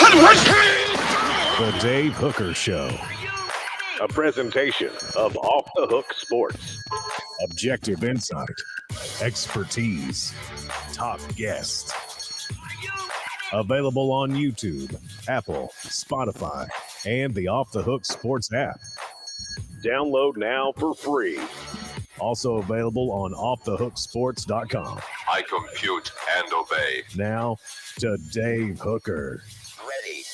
The Dave Hooker Show. A presentation of Off the Hook Sports. Objective insight, expertise, top guests. Available on YouTube, Apple, Spotify, and the Off the Hook Sports app. Download now for free. Also available on offthehooksports.com. I compute and obey. Now to Dave Hooker. Ready.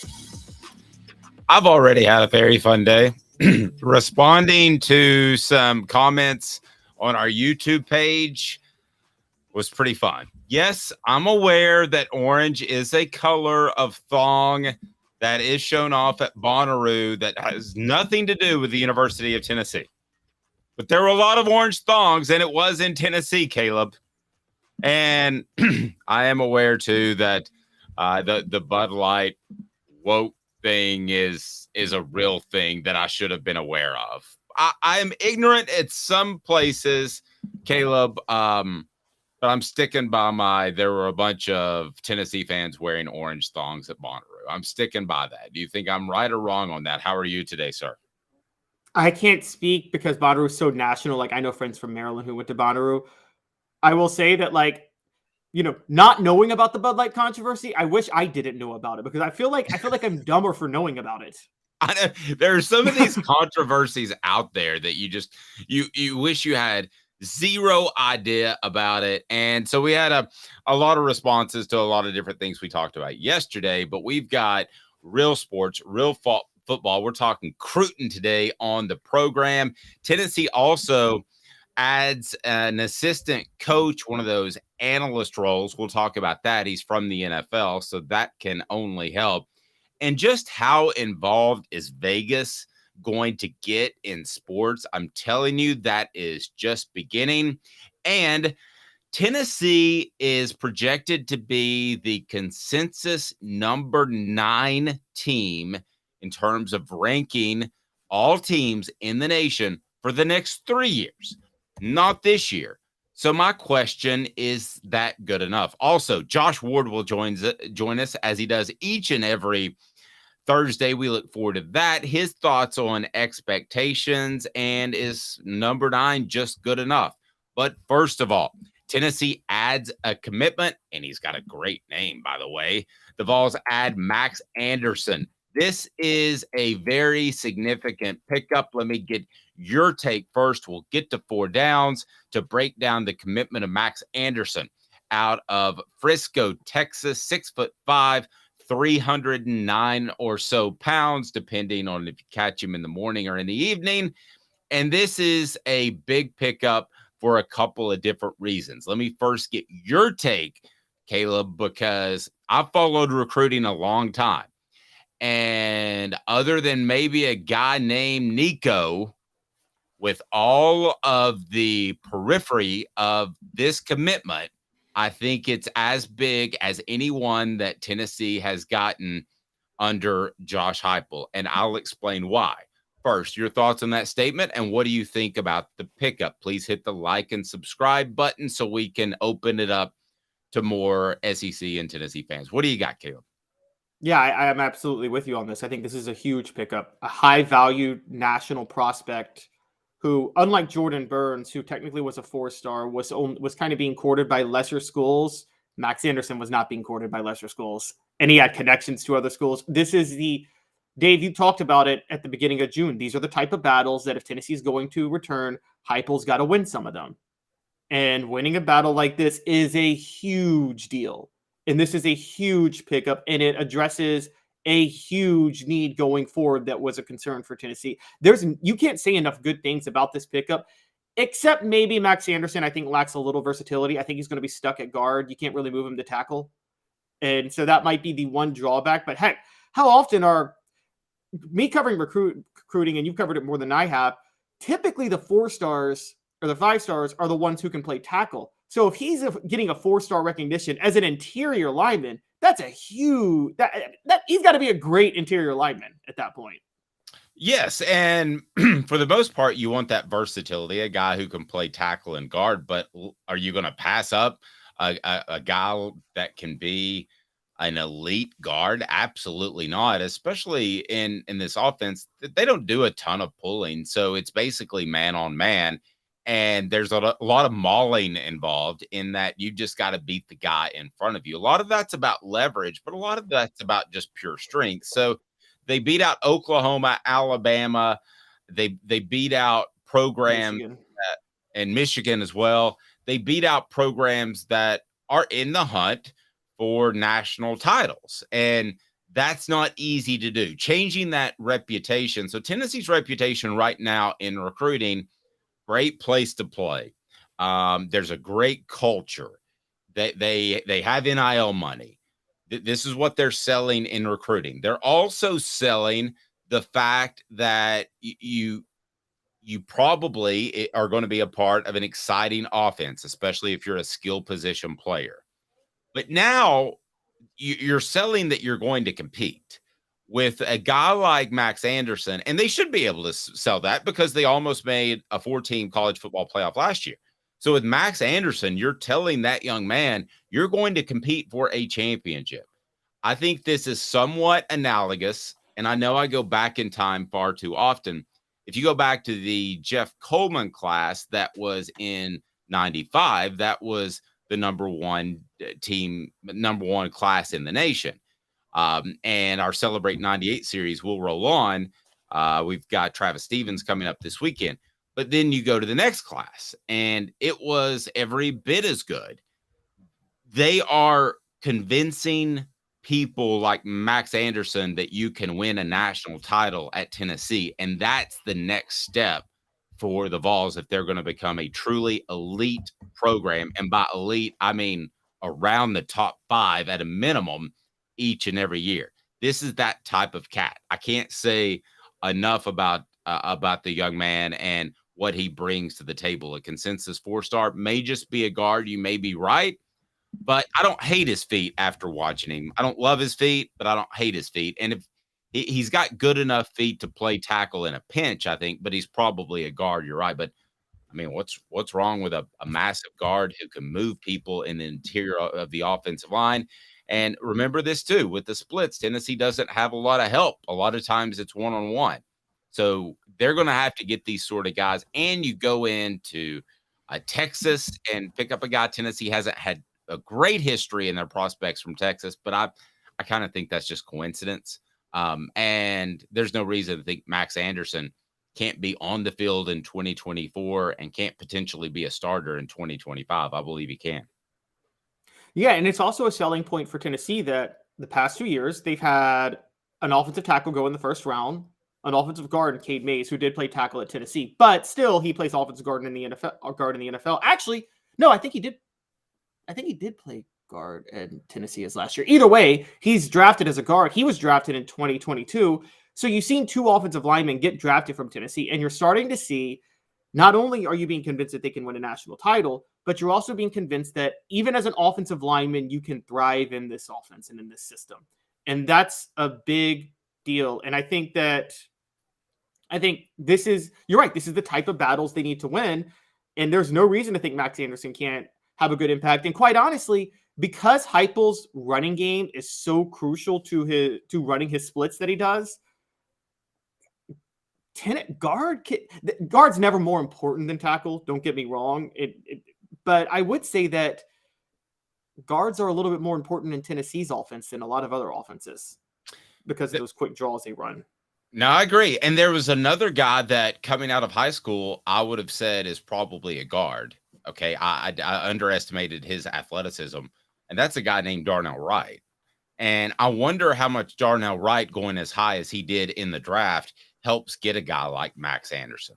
I've already had a very fun day responding to some comments on our YouTube page was pretty fun. Yes, I'm aware that orange is a color of thong that is shown off at Bonnaroo that has nothing to do with the University of Tennessee. But there were a lot of orange thongs, and it was in Tennessee, Caleb. And I am aware, too, that the Bud Light woke thing is a real thing that I should have been aware of. I am ignorant at some places, Caleb, but I'm sticking by there were a bunch of Tennessee fans wearing orange thongs at Bonnaroo. I'm sticking by that. Do you think I'm right or wrong on that? How are you today, sir? I can't speak because Bonnaroo is so national. Like, I know friends from Maryland who went to Bonnaroo. I will say that, like, not knowing about the Bud Light controversy, I wish I didn't know about it because I feel like I'm dumber for knowing about it. I know there are some of these controversies out there that you wish you had zero idea about it. And so we had a lot of responses to a lot of different things we talked about yesterday, but we've got real sports, real football. We're talking Cruton today on the program. Tennessee also adds an assistant coach, one of those analyst roles. We'll talk about that. He's from the NFL, so that can only help. And just how involved is Vegas going to get in sports? I'm telling you, that is just beginning. And Tennessee is projected to be the consensus number 9 team in terms of ranking all teams in the nation for the next 3 years, not this year. So my question, is that good enough? Also, Josh Ward will join us as he does each and every Thursday. We look forward to that. His thoughts on expectations, and is number 9 just good enough? But first of all, Tennessee adds a commitment, and he's got a great name, by the way. The Vols add Max Anderson. This is a very significant pickup. Let me get your take first. We'll get to 4 downs to break down the commitment of Max Anderson out of Frisco, Texas, 6'5", 309 or so pounds, depending on if you catch him in the morning or in the evening. And this is a big pickup for a couple of different reasons. Let me first get your take, Caleb, because I've followed recruiting a long time. And other than maybe a guy named Nico, with all of the periphery of this commitment, I think it's as big as anyone that Tennessee has gotten under Josh Heupel. And I'll explain why. First, your thoughts on that statement, and what do you think about the pickup? Please hit the like and subscribe button so we can open it up to more SEC and Tennessee fans. What do you got, Caleb? Yeah, I am absolutely with you on this. I think this is a huge pickup, a high-value national prospect who, unlike Jordan Burns, who technically was a 4-star, was kind of being courted by lesser schools. Max Anderson was not being courted by lesser schools, and he had connections to other schools. This is Dave, you talked about it at the beginning of June. These are the type of battles that if Tennessee is going to return, Heupel's got to win some of them. And winning a battle like this is a huge deal. And this is a huge pickup, and it addresses a huge need going forward that was a concern for Tennessee. You can't say enough good things about this pickup, except maybe Max Anderson, I think, lacks a little versatility. I think he's going to be stuck at guard. You can't really move him to tackle. And so that might be the one drawback. But heck, how often are me covering recruiting, and you've covered it more than I have, typically the 4-stars or the 5-stars are the ones who can play tackle. So if he's getting a 4-star recognition as an interior lineman, that's a huge that he's got to be a great interior lineman at that point. Yes, and for the most part, you want that versatility, a guy who can play tackle and guard. But are you going to pass up a guy that can be an elite guard? Absolutely not, especially in this offense. They don't do a ton of pulling, so it's basically man on man. And there's a lot of mauling involved in that you just got to beat the guy in front of you. A lot of that's about leverage, but a lot of that's about just pure strength. So they beat out Oklahoma, Alabama. They beat out programs Michigan. and Michigan as well. They beat out programs that are in the hunt for national titles. And that's not easy to do. Changing that reputation. So Tennessee's reputation right now in recruiting, great place to play. There's a great culture. They have NIL money. This is what they're selling in recruiting. They're also selling the fact that you probably are going to be a part of an exciting offense, especially if you're a skill position player. But now you're selling that you're going to compete with a guy like Max Anderson, and they should be able to sell that because they almost made a 4-team college football playoff last year. So with Max Anderson, you're telling that young man you're going to compete for a championship. I think this is somewhat analogous, and I know I go back in time far too often. If you go back to the Jeff Coleman class that was in 95, that was the number one class in the nation. And our Celebrate 98 series will roll on. We've got Travis Stevens coming up this weekend. But then you go to the next class, and it was every bit as good. They are convincing people like Max Anderson that you can win a national title at Tennessee. And that's the next step for the Vols if they're going to become a truly elite program. And by elite, I mean around the top 5 at a minimum each and every year. This is that type of cat. I can't say enough about the young man and what he brings to the table. A consensus 4-star may just be a guard. You may be right, but I don't hate his feet after watching him. I don't love his feet, but I don't hate his feet. And if he's got good enough feet to play tackle in a pinch, I think, but he's probably a guard. You're right. But I mean, what's wrong with a massive guard who can move people in the interior of the offensive line? And remember this too, with the splits, Tennessee doesn't have a lot of help. A lot of times it's one-on-one. So they're going to have to get these sort of guys. And you go into Texas and pick up a guy. Tennessee hasn't had a great history in their prospects from Texas, but I kind of think that's just coincidence. And there's no reason to think Max Anderson can't be on the field in 2024 and can't potentially be a starter in 2025. I believe he can. Yeah, and it's also a selling point for Tennessee that the past 2 years they've had an offensive tackle go in the first round, an offensive guard, Cade Mays, who did play tackle at Tennessee, but still he plays offensive guard in the NFL. Actually, no, I think he did play guard in Tennessee as last year. Either way, he's drafted as a guard. He was drafted in 2022. So you've seen 2 offensive linemen get drafted from Tennessee, and you're starting to see not only are you being convinced that they can win a national title, but you're also being convinced that even as an offensive lineman, you can thrive in this offense and in this system. And that's a big deal. And I think this is, you're right, this is the type of battles they need to win. And there's no reason to think Max Anderson can't have a good impact. And quite honestly, because Heupel's running game is so crucial to running his splits that he does, guard's never more important than tackle. Don't get me wrong. But I would say that guards are a little bit more important in Tennessee's offense than a lot of other offenses because of those quick draws they run. No, I agree. And there was another guy that coming out of high school, I would have said is probably a guard. Okay. I underestimated his athleticism, and that's a guy named Darnell Wright. And I wonder how much Darnell Wright going as high as he did in the draft helps get a guy like Max Anderson.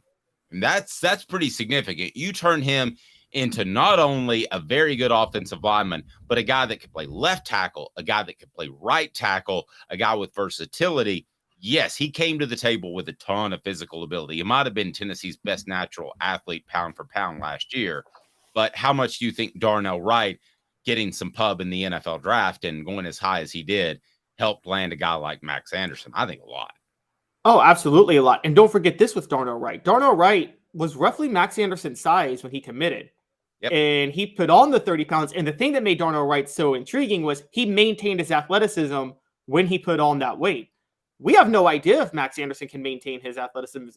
And that's pretty significant. You turn him into not only a very good offensive lineman, but a guy that could play left tackle, a guy that could play right tackle, a guy with versatility. Yes, he came to the table with a ton of physical ability. He might have been Tennessee's best natural athlete pound for pound last year. But how much do you think Darnell Wright getting some pub in the NFL draft and going as high as he did helped land a guy like Max Anderson? I think a lot. Oh, absolutely a lot. And don't forget this with Darnell Wright. Darnell Wright was roughly Max Anderson's size when he committed. Yep. And he put on the 30 pounds. And the thing that made Darnell Wright so intriguing was he maintained his athleticism when he put on that weight. We have no idea if Max Anderson can maintain his athleticism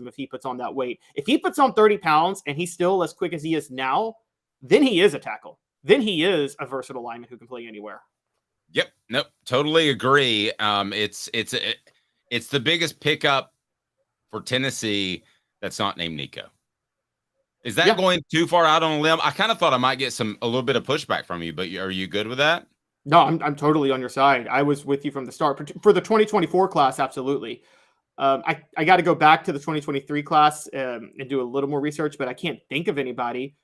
if he puts on that weight. If he puts on 30 pounds and he's still as quick as he is now, then he is a tackle. Then he is a versatile lineman who can play anywhere. Yep. Nope. Totally agree. It's the biggest pickup for Tennessee that's not named Nico. Is that going too far out on a limb? I kind of thought I might get a little bit of pushback from you, but are you good with that? No, I'm totally on your side. I was with you from the start. For the 2024 class, absolutely. I got to go back to the 2023 class and do a little more research, but I can't think of anybody.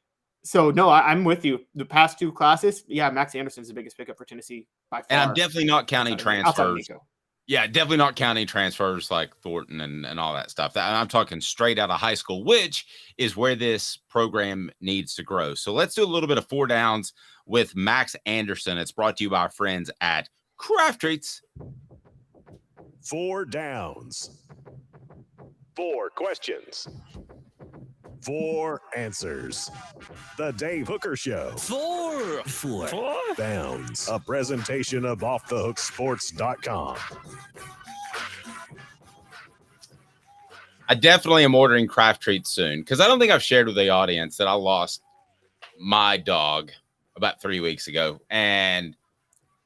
So, no, I'm with you. The past two classes, Max Anderson's the biggest pickup for Tennessee by far. And I'm definitely not counting transfers. Nico. Yeah, definitely not counting transfers like Thornton and all that stuff. I'm talking straight out of high school, which is where this program needs to grow. So let's do a little bit of 4 downs with Max Anderson. It's brought to you by our friends at Craft Treats. 4 downs. 4 questions. 4 answers. The Dave Hooker Show. 4 Downs. A presentation of offthehooksports.com. I definitely am ordering Craft Treats soon because I don't think I've shared with the audience that I lost my dog about 3 weeks ago, and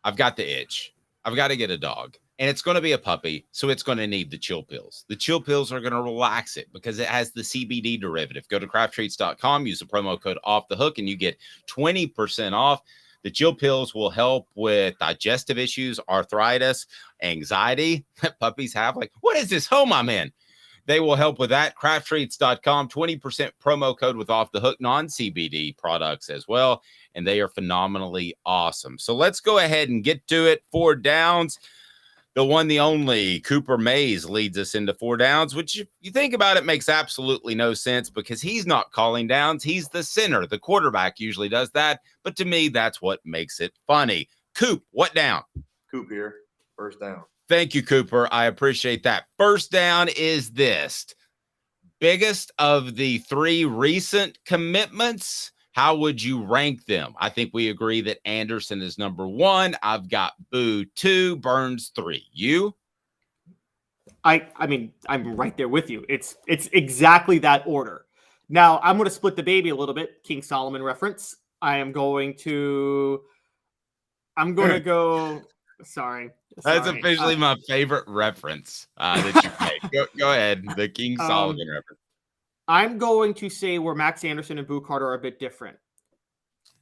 I've got the itch. I've got to get a dog. And it's going to be a puppy, so it's going to need the chill pills. The chill pills are going to relax it because it has the CBD derivative. Go to crafttreats.com, use the promo code OFFTHEHOOK, and you get 20% off. The chill pills will help with digestive issues, arthritis, anxiety that puppies have. Like, what is this home I'm in? They will help with that. Crafttreats.com, 20% promo code with Off the Hook non-CBD products as well. And they are phenomenally awesome. So let's go ahead and get to it. 4 downs. The one, the only, Cooper Mays leads us into 4 downs, which if you think about it makes absolutely no sense because he's not calling downs. He's the center. The quarterback usually does that. But to me, that's what makes it funny. Coop, what down? Coop here. First down. Thank you, Cooper. I appreciate that. First down is this. Biggest of the 3 recent commitments. How would you rank them? I think we agree that Anderson is number 1. I've got Boo 2, Burns 3. You? I mean, I'm right there with you. It's exactly that order. Now, I'm going to split the baby a little bit. King Solomon reference. I'm going to go. Sorry. That's officially my favorite reference that you made. Go ahead. The King Solomon reference. I'm going to say where Max Anderson and Boo Carter are a bit different.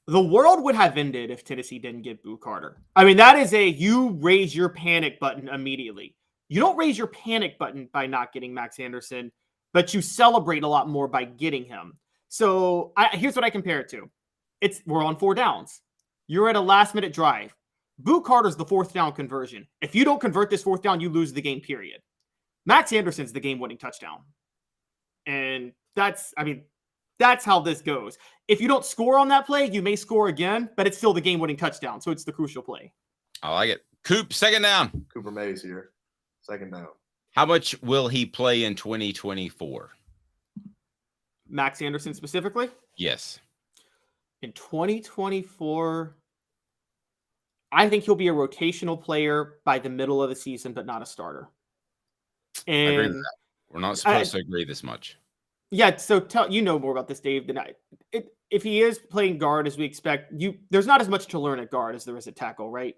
The world would have ended if Tennessee didn't get Boo Carter. I mean, that is you raise your panic button immediately. You don't raise your panic button by not getting Max Anderson, but you celebrate a lot more by getting him. So here's what I compare it to. We're on 4 downs. You're at a last-minute drive. Boo Carter's the 4th down conversion. If you don't convert this 4th down, you lose the game, period. Max Anderson's the game-winning touchdown. And that's how this goes. If you don't score on that play, you may score again, but it's still the game-winning touchdown. So it's the crucial play. I like it. Coop, second down. Cooper Mays here. Second down. How much will he play in 2024? Max Anderson specifically? Yes. In 2024, I think he'll be a rotational player by the middle of the season, but not a starter. And I agree with that. We're not supposed to agree this much. Yeah, so you know more about this, Dave, than I. If he is playing guard as we expect, there's not as much to learn at guard as there is at tackle, right?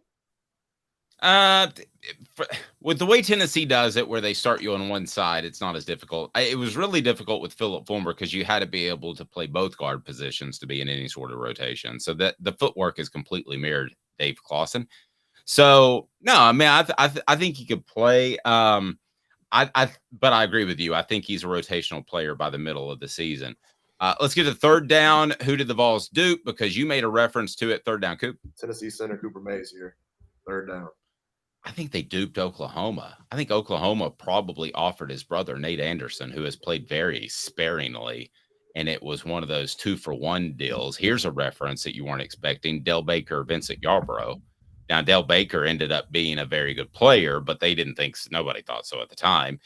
With the way Tennessee does it, where they start you on one side, it's not as difficult. It was really difficult with Philip Fulmer because you had to be able to play both guard positions to be in any sort of rotation. So that the footwork is completely mirrored Dave Clawson. So no, I mean, I think he could play. But I agree with you. I think he's a rotational player by the middle of the season. Let's get to 3rd down. Who did the Vols dupe? Because you made a reference to it. 3rd down, Coop. Tennessee center Cooper Mays here. 3rd down. I think they duped Oklahoma. I think Oklahoma probably offered his brother, Nate Anderson, who has played very sparingly, and it was one of those 2-for-1 deals. Here's a reference that you weren't expecting. Del Baker, Vincent Yarborough. Now, Del Baker ended up being a very good player, but they didn't think – nobody thought so at the time.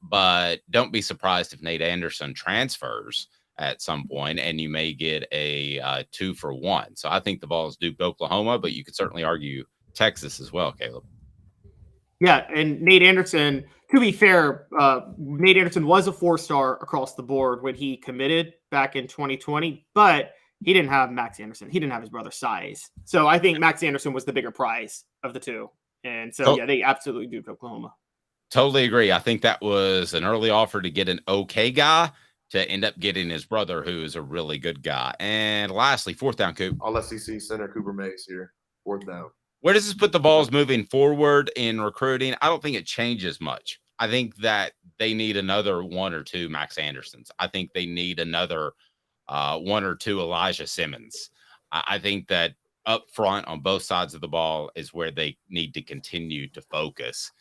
But don't be surprised if Nate Anderson transfers at some point, and you may get a 2-for-1. So I think the Vols duped Oklahoma, but you could certainly argue Texas as well, Caleb. Yeah, and Nate Anderson, to be fair, Nate Anderson was a 4-star across the board when he committed back in 2020, but he didn't have Max Anderson. He didn't have his brother Size. So I think Max Anderson was the bigger prize of the two. And so, yeah, they absolutely duped Oklahoma. Totally agree. I think that was an early offer to get an okay guy to end up getting his brother, who is a really good guy. And lastly, 4th down, Coop. All SEC center Cooper Mays here. 4th down. Where does this put the Vols moving forward in recruiting? I don't think it changes much. I think that they need another 1 or 2 Max Andersons. I think they need another 1 or 2 Elijah Simmons. I think that up front on both sides of the ball is where they need to continue to focus.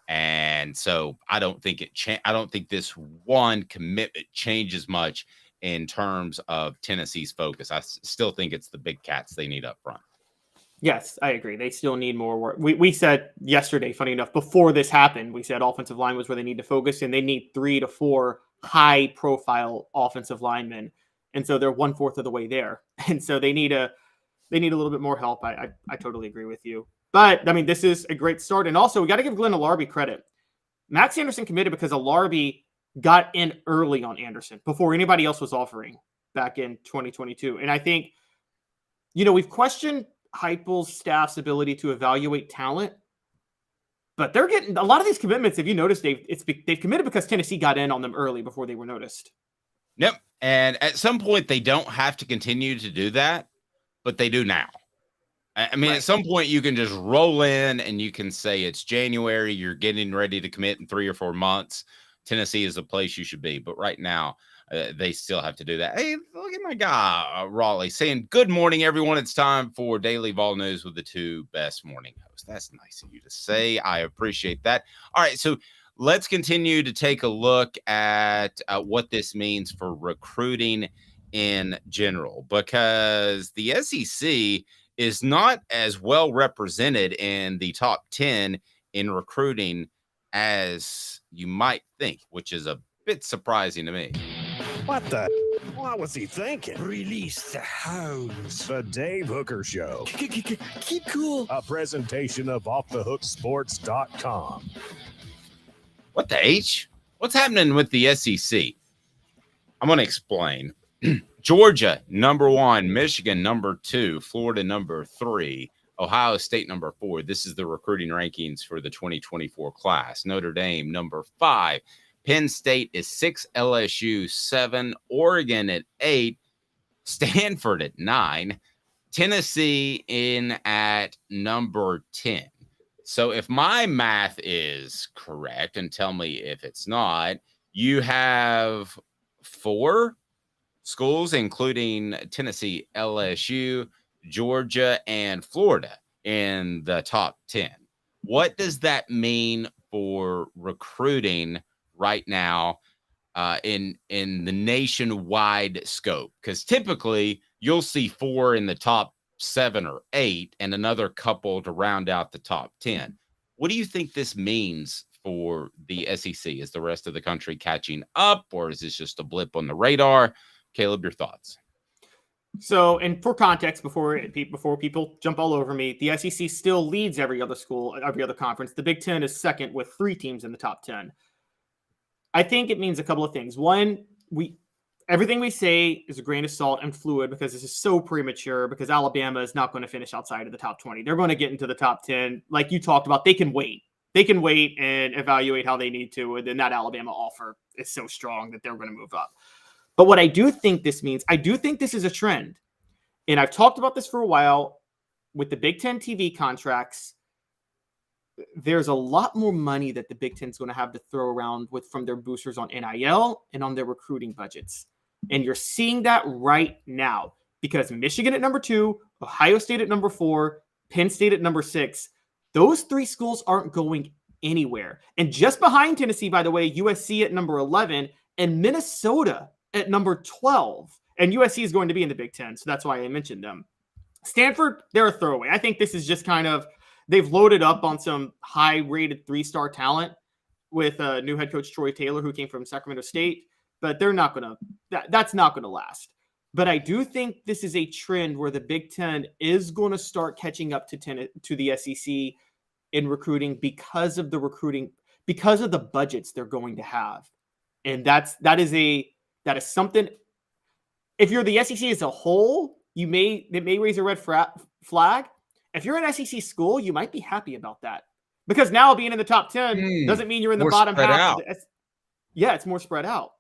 And so I don't think I don't think this one commitment changes much in terms of Tennessee's focus. I still think it's the big cats they need up front. Yes, I agree. They still need more work. We said yesterday, funny enough, before this happened, we said offensive line was where they need to focus, and they need 3 to 4 high-profile offensive linemen. And so they're 1/4 of the way there. And so they need a little bit more help. I totally agree with you. But, I mean, this is a great start. And also, we got to give Glenn Alarby credit. Max Anderson committed because Alarby got in early on Anderson before anybody else was offering back in 2022. And I think, we've questioned Heupel's staff's ability to evaluate talent, but they're getting a lot of these commitments. If you notice, they've committed because Tennessee got in on them early before they were noticed. Yep. And at some point, they don't have to continue to do that, but they do now. I mean, At some point, you can just roll in and you can say it's January. You're getting ready to commit in 3 or 4 months. Tennessee is the place you should be. But right now, they still have to do that. Hey, look at my guy, Raleigh, saying, good morning, everyone. It's time for Daily Vol News with the 2 best morning hosts. That's nice of you to say. I appreciate that. All right, so let's continue to take a look at what this means for recruiting in general, because the SEC is not as well represented in the top 10 in recruiting as you might think, which is a bit surprising to me. What the? What was he thinking? Release the hounds. The Dave Hooker Show. Keep cool. A presentation of offthehooksports.com. What the H? What's happening with the SEC? I'm going to explain. Georgia, number 1. Michigan, number 2. Florida, number 3. Ohio State, number 4. This is the recruiting rankings for the 2024 class. Notre Dame, number 5. Penn State is 6. LSU, 7. Oregon at 8. Stanford at 9. Tennessee in at number 10. So if my math is correct, and tell me if it's not, you have 4 schools, including Tennessee, LSU, Georgia, and Florida in the top 10. What does that mean for recruiting right now in the nationwide scope? Because typically you'll see 4 in the top 7 or 8 and another couple to round out the top 10. What do you think this means for the SEC? Is the rest of the country catching up, or is this just a blip on the radar? Caleb, your thoughts? So, and for context, before people jump all over me, the SEC still leads every other school, every other conference. The Big Ten is second with 3 teams in the top 10. I think it means a couple of things. One, everything we say is a grain of salt and fluid because this is so premature, because Alabama is not going to finish outside of the top 20. They're going to get into the top 10. Like you talked about, they can wait. They can wait and evaluate how they need to. And then that Alabama offer is so strong that they're going to move up. But what I do think this means, I do think this is a trend. And I've talked about this for a while with the Big Ten TV contracts. There's a lot more money that the Big Ten is going to have to throw around with from their boosters on NIL and on their recruiting budgets. And you're seeing that right now because Michigan at number 2, Ohio State at number 4, Penn State at number 6, those 3 schools aren't going anywhere. And just behind Tennessee, by the way, USC at number 11 and Minnesota at number 12. And USC is going to be in the Big Ten, so that's why I mentioned them. Stanford, they're a throwaway. I think this is just kind of, they've loaded up on some high-rated 3-star talent with new head coach Troy Taylor, who came from Sacramento State. but they're not going to, that's not going to last. But I do think this is a trend where the Big Ten is going to start catching up to the SEC in recruiting because of the budgets they're going to have. And that is something. If you're the SEC as a whole, it may raise a red flag. If you're an SEC school, you might be happy about that, because now being in the top 10 doesn't mean you're in the bottom half. Yeah, it's more spread out.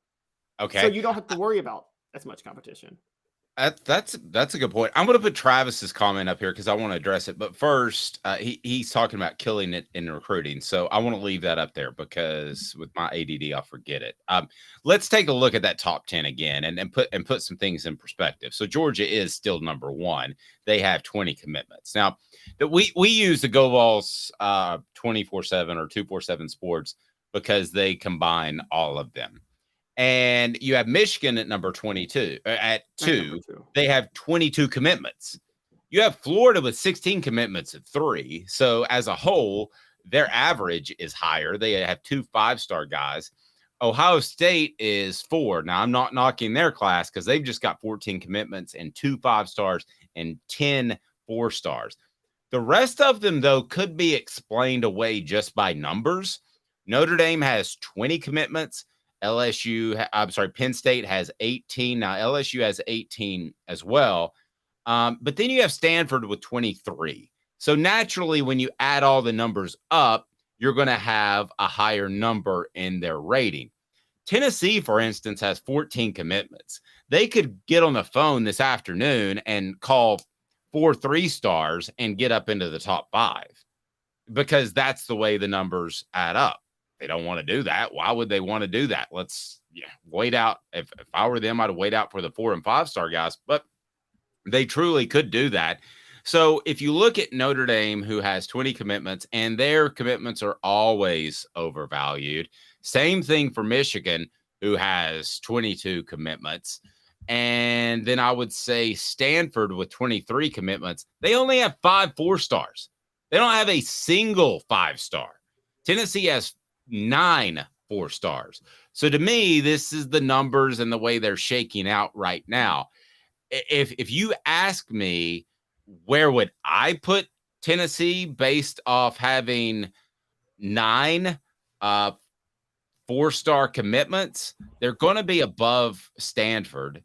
Okay. So you don't have to worry about as much competition. That's a good point. I'm going to put Travis's comment up here because I want to address it. But first, he's talking about killing it in recruiting. So I want to leave that up there because with my ADD, I'll forget it. Let's take a look at that top 10 again and put some things in perspective. So Georgia is still number 1. They have 20 commitments. Now, we use the Go Vols 24/7 or 247 Sports because they combine all of them. And you have Michigan at number 22 at 2. They have 22 commitments. You have Florida with 16 commitments at 3. So as a whole, their average is higher. They have 2 5-star guys. Ohio State is 4. Now, I'm not knocking their class because they've just got 14 commitments and 2 5-stars and 10 4-stars. The rest of them, though, could be explained away just by numbers. Notre Dame has 20 commitments. Penn State has 18. Now, LSU has 18 as well. But then you have Stanford with 23. So naturally, when you add all the numbers up, you're going to have a higher number in their rating. Tennessee, for instance, has 14 commitments. They could get on the phone this afternoon and call 4 3-stars and get up into the top 5 because that's the way the numbers add up. They don't want to do that. Why would they want to do that? Let's wait out. If I were them, I'd wait out for the 4 and 5-star guys, but they truly could do that. So if you look at Notre Dame, who has 20 commitments, and their commitments are always overvalued. Same thing for Michigan, who has 22 commitments. And then I would say Stanford with 23 commitments. They only have 5 4-stars. They don't have a single 5-star. Tennessee has 9 4-stars. So to me, this is the numbers and the way they're shaking out right now. If you ask me, where would I put Tennessee based off having 9 4-star commitments? They're going to be above Stanford.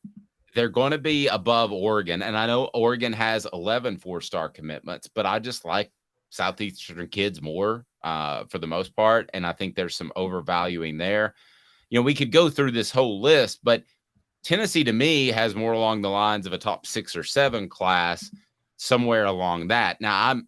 They're going to be above Oregon. And I know Oregon has 11 4-star commitments, but I just like Southeastern kids more for the most part. And I think there's some overvaluing there. You know, we could go through this whole list, but Tennessee to me has more along the lines of a top 6 or 7 class, somewhere along that. Now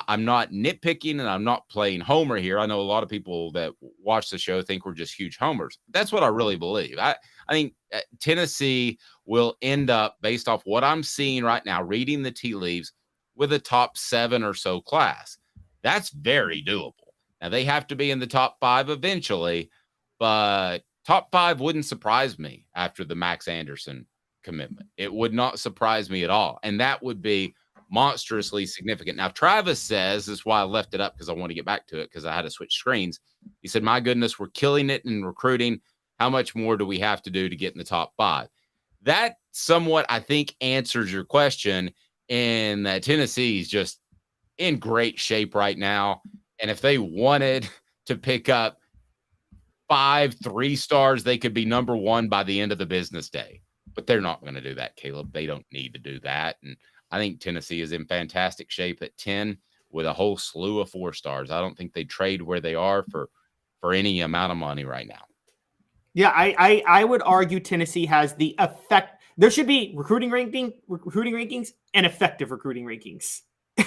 I'm not nitpicking and I'm not playing homer here. I know a lot of people that watch the show think we're just huge homers. That's what I really believe. I think Tennessee will end up, based off what I'm seeing right now, reading the tea leaves, with a top 7 or so class. That's very doable. Now, they have to be in the top 5 eventually, but top 5 wouldn't surprise me after the Max Anderson commitment. It would not surprise me at all. And that would be monstrously significant. Now, Travis says, this is why I left it up, because I want to get back to it because I had to switch screens. He said, my goodness, we're killing it in recruiting. How much more do we have to do to get in the top 5? That somewhat, I think, answers your question in that Tennessee is just in great shape right now. And if they wanted to pick up 5 3-stars, they could be number 1 by the end of the business day. But they're not going to do that, Caleb. They don't need to do that. And I think Tennessee is in fantastic shape at 10 with a whole slew of 4-stars. I don't think they trade where they are for any amount of money right now. Yeah, I would argue Tennessee has the effect. There should be recruiting rankings and effective recruiting rankings.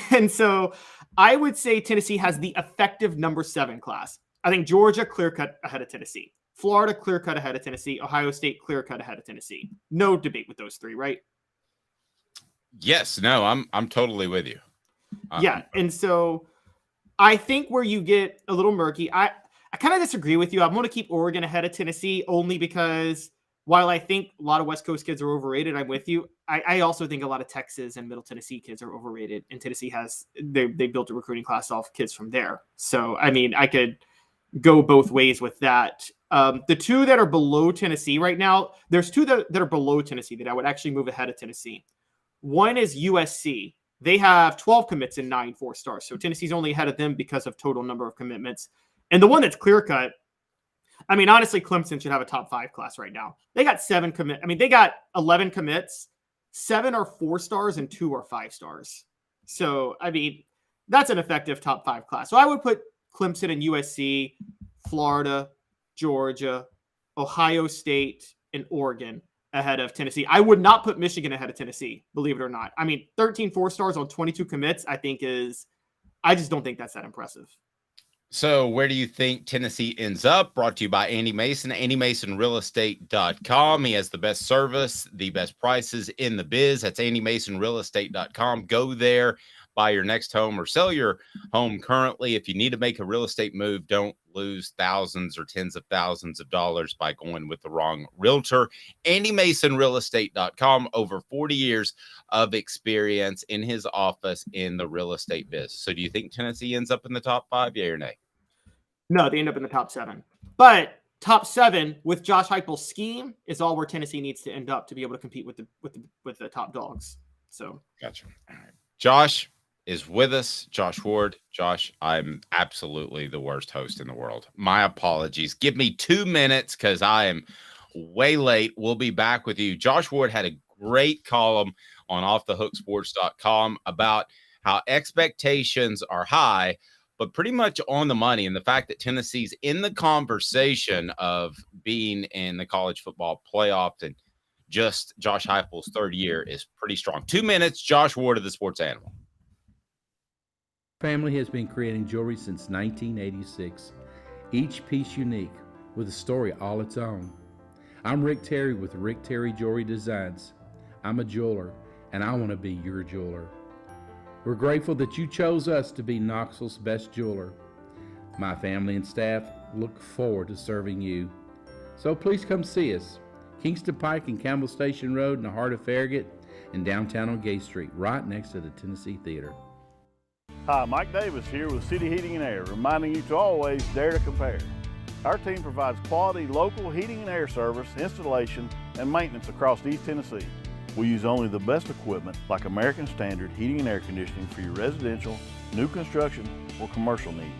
And so I would say Tennessee has the effective number 7 class. I think Georgia clear-cut ahead of Tennessee. Florida clear-cut ahead of Tennessee. Ohio State clear-cut ahead of Tennessee. No debate with those 3, right? Yes, no, I'm totally with you. Yeah, and so I think where you get a little murky, I kind of disagree with you. I'm going to keep Oregon ahead of Tennessee only because while I think a lot of West Coast kids are overrated, I'm with you. I also think a lot of Texas and Middle Tennessee kids are overrated, and Tennessee they built a recruiting class off kids from there. So, I mean, I could go both ways with that. The two that are below Tennessee right now, there's two that are below Tennessee that I would actually move ahead of Tennessee. One is USC. They have 12 commits and 9 4-stars. So Tennessee's only ahead of them because of total number of commitments. And the one that's clear cut, I mean, honestly, Clemson should have a top 5 class right now. They got 7 commits. I mean, they got 11 commits. 7 are 4-stars and 2 are 5-stars. So, I mean, that's an effective top 5 class. So I would put Clemson and USC, Florida, Georgia, Ohio State, and Oregon ahead of Tennessee. I would not put Michigan ahead of Tennessee, believe it or not. I mean, 13 4-stars on 22 commits, I just don't think that's that impressive. So where do you think Tennessee ends up? Brought to you by Andy Mason, AndyMasonRealEstate.com. He has the best service, the best prices in the biz. That's AndyMasonRealEstate.com. Go there, buy your next home or sell your home currently. If you need to make a real estate move, don't lose thousands or tens of thousands of dollars by going with the wrong realtor. AndyMasonRealEstate.com. Over 40 years of experience in his office in the real estate biz. So do you think Tennessee ends up in the top 5, yay or nay? No, they end up in the top 7. But top 7 with Josh Heupel's scheme is all where Tennessee needs to end up to be able to compete with the top dogs. So gotcha. All right. Josh is with us. Josh Ward. Josh, I'm absolutely the worst host in the world. My apologies. Give me 2 minutes because I am way late. We'll be back with you. Josh Ward had a great column on offthehooksports.com about how expectations are high, but pretty much on the money. And the fact that Tennessee's in the conversation of being in the college football playoff and just Josh Heupel's 3rd year is pretty strong. 2 minutes, Josh Ward of the Sports Animal. Family has been creating jewelry since 1986, each piece unique with a story all its own. I'm Rick Terry with Rick Terry Jewelry Designs. I'm a jeweler, and I want to be your jeweler. We're grateful that you chose us to be Knoxville's best jeweler. My family and staff look forward to serving you. So please come see us. Kingston Pike and Campbell Station Road in the heart of Farragut and downtown on Gay Street, right next to the Tennessee Theater. Hi, Mike Davis here with City Heating and Air, reminding you to always dare to compare. Our team provides quality local heating and air service, installation, and maintenance across East Tennessee. We use only the best equipment like American Standard heating and air conditioning for your residential, new construction, or commercial needs.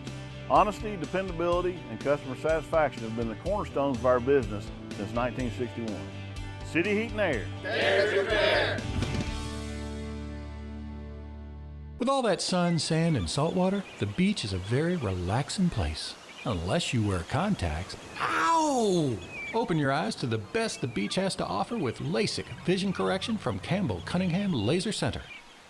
Honesty, dependability, and customer satisfaction have been the cornerstones of our business since 1961. City Heat and Air. Dare to compare. With all that sun, sand, and salt water, the beach is a very relaxing place. Unless you wear contacts. Ow! Open your eyes to the best the beach has to offer with LASIK vision correction from Campbell Cunningham Laser Center.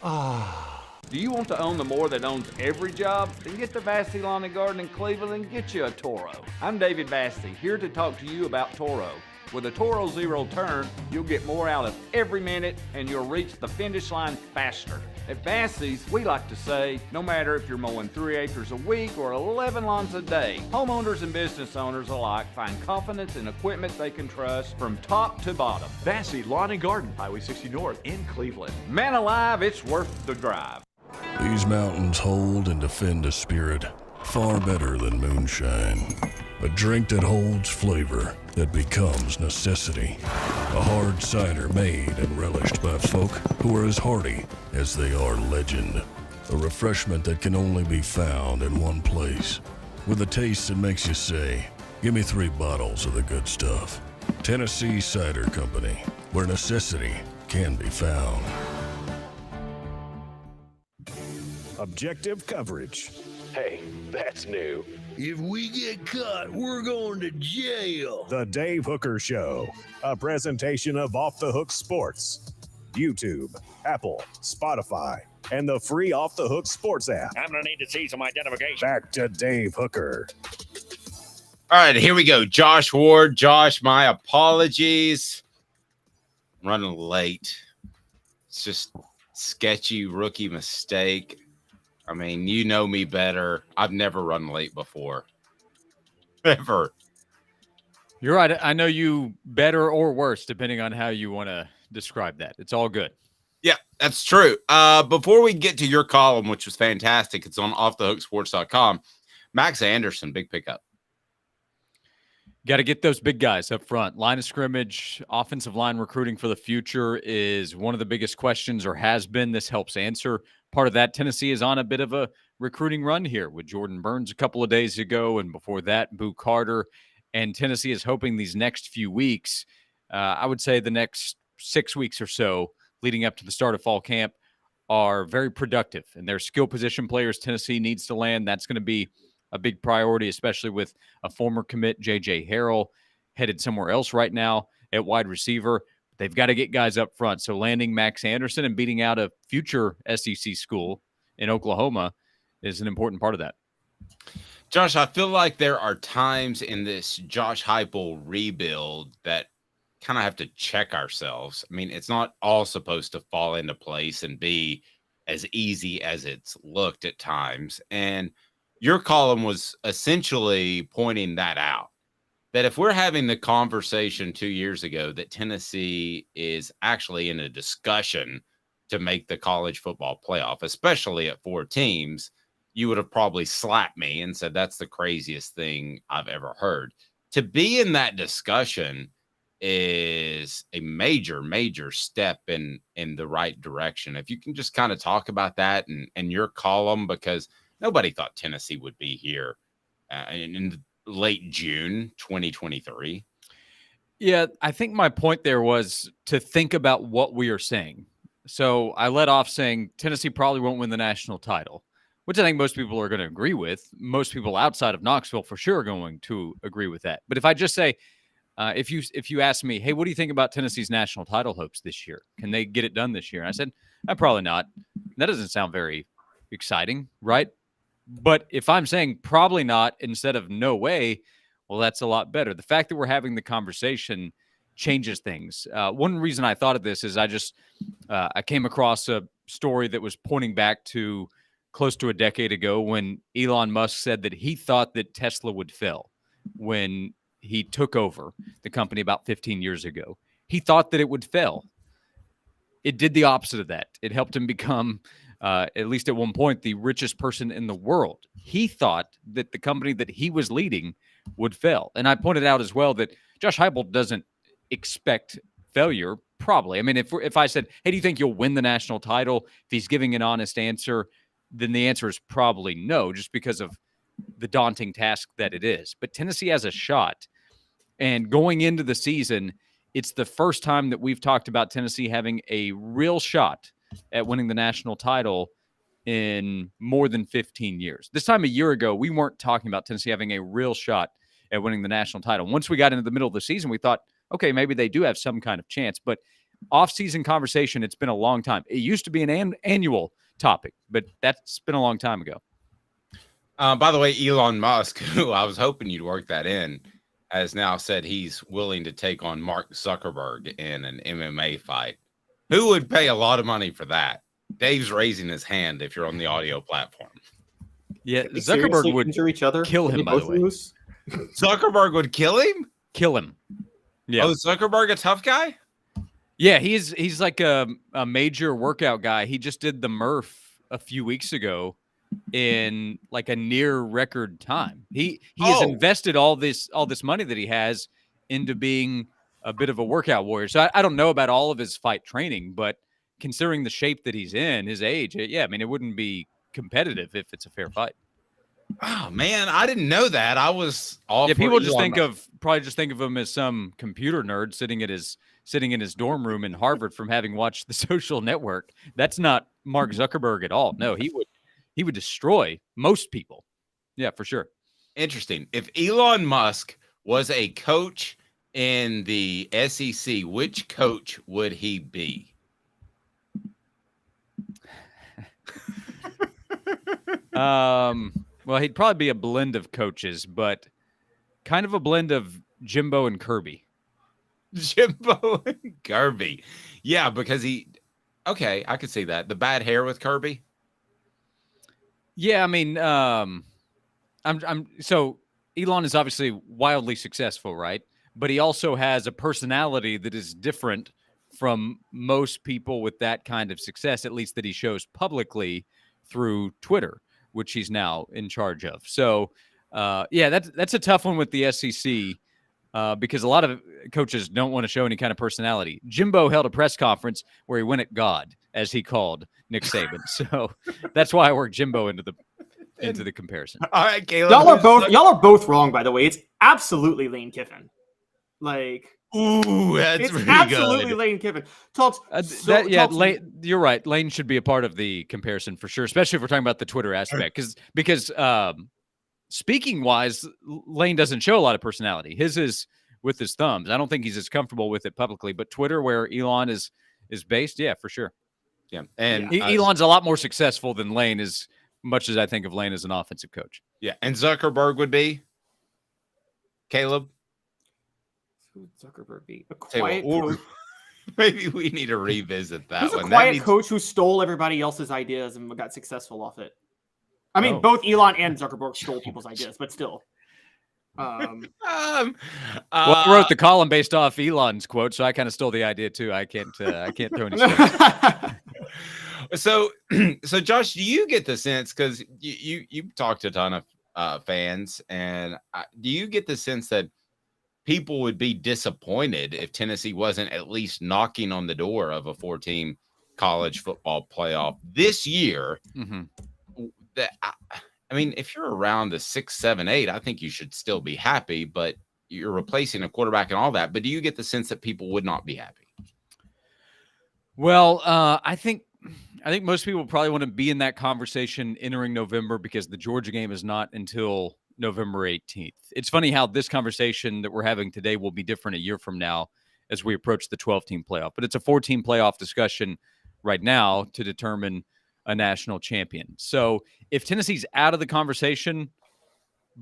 Ah. Do you want to own the more that owns every job? Then get to Vassy Lawn and Garden in Cleveland and get you a Toro. I'm David Vassy, here to talk to you about Toro. With a Toro Zero Turn, you'll get more out of every minute and you'll reach the finish line faster. At Vassy's, we like to say, no matter if you're mowing 3 acres a week or 11 lawns a day, homeowners and business owners alike find confidence in equipment they can trust from top to bottom. Vassy Lawn and Garden, Highway 60 North in Cleveland. Man alive, it's worth the drive. These mountains hold and defend a spirit far better than moonshine. A drink that holds flavor that becomes necessity. A hard cider made and relished by folk who are as hearty as they are legend. A refreshment that can only be found in one place. With a taste that makes you say, give me 3 bottles of the good stuff. Tennessee Cider Company, where necessity can be found. Objective coverage. Hey, that's new. If we get caught, we're going to jail. The Dave Hooker Show, a presentation of Off the Hook Sports. YouTube, Apple, Spotify, and the free Off the Hook Sports app. I'm going to need to see some identification. Back to Dave Hooker. All right, here we go. Josh Ward. Josh, my apologies. I'm running late. It's just sketchy rookie mistake. I mean, you know me better. I've never run late before. Ever. You're right. I know you better or worse, depending on how you want to describe that. It's all good. Yeah, that's true. Before we get to your column, which was fantastic, it's on offthehooksports.com. Max Anderson, big pickup. Got to get those big guys up front. Line of scrimmage, offensive line recruiting for the future is one of the biggest questions, or has been. This helps answer part of that. Tennessee is on a bit of a recruiting run here with Jordan Burns a couple of days ago, and before that, Boo Carter. And Tennessee is hoping these next few weeks, I would say the next 6 weeks or so leading up to the start of fall camp, are very productive. And their skill position players Tennessee needs to land. That's going to be a big priority, especially with a former commit, J.J. Harrell, headed somewhere else right now at wide receiver. They've got to get guys up front. So landing Max Anderson and beating out a future SEC school in Oklahoma is an important part of that. Josh, I feel like there are times in this Josh Heupel rebuild that kind of have to check ourselves. I mean, it's not all supposed to fall into place and be as easy as it's looked at times. And your column was essentially pointing that out, that if we're having the conversation 2 years ago that Tennessee is actually in a discussion to make the college football playoff, especially at 4 teams, you would have probably slapped me and said, that's the craziest thing I've ever heard. To be in that discussion is a major, major step in the right direction. If you can just kind of talk about that and your column, because nobody thought Tennessee would be here in late June 2023. Yeah, I think my point there was to think about what we are saying. So I led off saying Tennessee probably won't win the national title, which I think most people are going to agree with. Most people outside of Knoxville for sure are going to agree with that. But if I just say, if you ask me, hey, what do you think about Tennessee's national title hopes this year? Can they get it done this year? And I said, probably not. That doesn't sound very exciting, right? But if I'm saying probably not instead of no way, well, that's a lot better. The fact that we're having the conversation changes things. One reason I thought of this is I came across a story that was pointing back to close to a decade ago when Elon Musk said that he thought that Tesla would fail when he took over the company about 15 years ago. He thought that it would fail. It did the opposite of that. It helped him become, at least at one point, the richest person in the world. He thought that the company that he was leading would fail. And I pointed out as well that Josh Heupel doesn't expect failure, probably. I mean, if I said, hey, do you think you'll win the national title? If he's giving an honest answer, then the answer is probably no, just because of the daunting task that it is. But Tennessee has a shot. And going into the season, it's the first time that we've talked about Tennessee having a real shot at winning the national title in more than 15 years. This time a year ago, we weren't talking about Tennessee having a real shot at winning the national title. Once we got into the middle of the season, we thought, okay, maybe they do have some kind of chance. But off-season conversation, it's been a long time. It used to be an annual topic, but that's been a long time ago. By the way, Elon Musk, who I was hoping you'd work that in, has now said he's willing to take on Mark Zuckerberg in an MMA fight. Who would pay a lot of money for that? Dave's raising his hand if you're on the audio platform. Yeah, Zuckerberg would injure each other. Kill him, by the way. Zuckerberg would kill him? Kill him. Yeah. Oh, Zuckerberg a tough guy? Yeah, he's like a major workout guy. He just did the Murph a few weeks ago in like a near record time. He has invested all this money that he has into being a bit of a workout warrior. So I don't know about all of his fight training, but considering the shape that he's in, his age, I mean, it wouldn't be competitive if it's a fair fight. Oh man, I didn't know that. I was all people just think of him as some computer nerd sitting in his dorm room in Harvard from having watched The Social Network. That's not Mark Zuckerberg at all. No, he would destroy most people. Yeah, for sure. Interesting. If Elon Musk was a coach in the SEC, which coach would he be? Well, he'd probably be a blend of coaches, but kind of a blend of Jimbo and Kirby. Jimbo and Kirby. Yeah, because I could see that. The bad hair with Kirby. Yeah, I mean, so Elon is obviously wildly successful, right? But he also has a personality that is different from most people with that kind of success, at least that he shows publicly through Twitter, which he's now in charge of. So, that's a tough one with the SEC. because a lot of coaches don't want to show any kind of personality. Jimbo held a press conference where he went at God, as he called Nick Saban. So that's why I worked Jimbo into the comparison. All right, Caleb. Y'all are both wrong, by the way. It's absolutely Lane Kiffin. Like, ooh, that's it's pretty absolutely good. Lane Kiffin. You're right. Lane should be a part of the comparison for sure, especially if we're talking about the Twitter aspect. Because speaking wise, Lane doesn't show a lot of personality. His is with his thumbs. I don't think he's as comfortable with it publicly. But Twitter, where Elon is based, yeah, for sure. Yeah, and Elon's a lot more successful than Lane, as much as I think of Lane as an offensive coach. Yeah, and Zuckerberg would be Caleb. Who would Zuckerberg be? A Tell you quiet what, coach. maybe we need to revisit that Who's one. a quiet coach who stole everybody else's ideas and got successful off it? I mean, Oh. both Elon and Zuckerberg stole people's ideas, but still. Well, I wrote the column based off Elon's quote, so I kind of stole the idea too. I can't throw any stones. So Josh, do you get the sense, because you talked to a ton of fans, and do you get the sense that people would be disappointed if Tennessee wasn't at least knocking on the door of a 4-team college football playoff this year? Mm-hmm. That I mean, if you're around the 6, 7, 8, I think you should still be happy, but you're replacing a quarterback and all that. But do you get the sense that people would not be happy? Well, I think most people probably want to be in that conversation entering November, because the Georgia game is not until November 18th. It's funny how this conversation that we're having today will be different a year from now as we approach the 12-team playoff. But it's a 4-team playoff discussion right now to determine a national champion. So if Tennessee's out of the conversation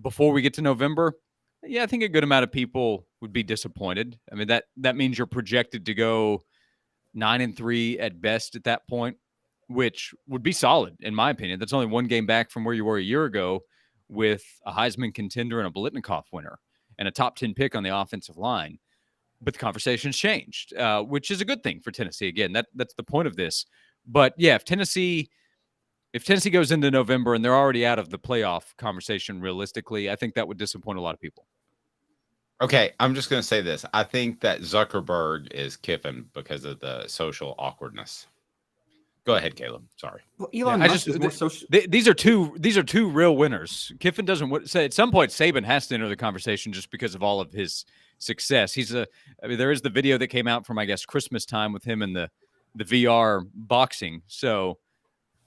before we get to November, yeah, I think a good amount of people would be disappointed. I mean, that means you're projected to go 9-3 at best at that point, which would be solid in my opinion. That's only one game back from where you were a year ago, with a Heisman contender and a Biletnikoff winner and a top 10 pick on the offensive line. But the conversation's changed, which is a good thing for Tennessee. Again, that's the point of this. But yeah, if Tennessee goes into November and they're already out of the playoff conversation, realistically, I think that would disappoint a lot of people. Okay, I'm just going to say this. I think that Zuckerberg is Kiffin because of the social awkwardness. Go ahead, Caleb. Sorry. Well, Elon Musk is more social. These are two real winners. Kiffin doesn't say at some point Saban has to enter the conversation just because of all of his success. There is the video that came out from, I guess, Christmas time with him and the VR boxing. So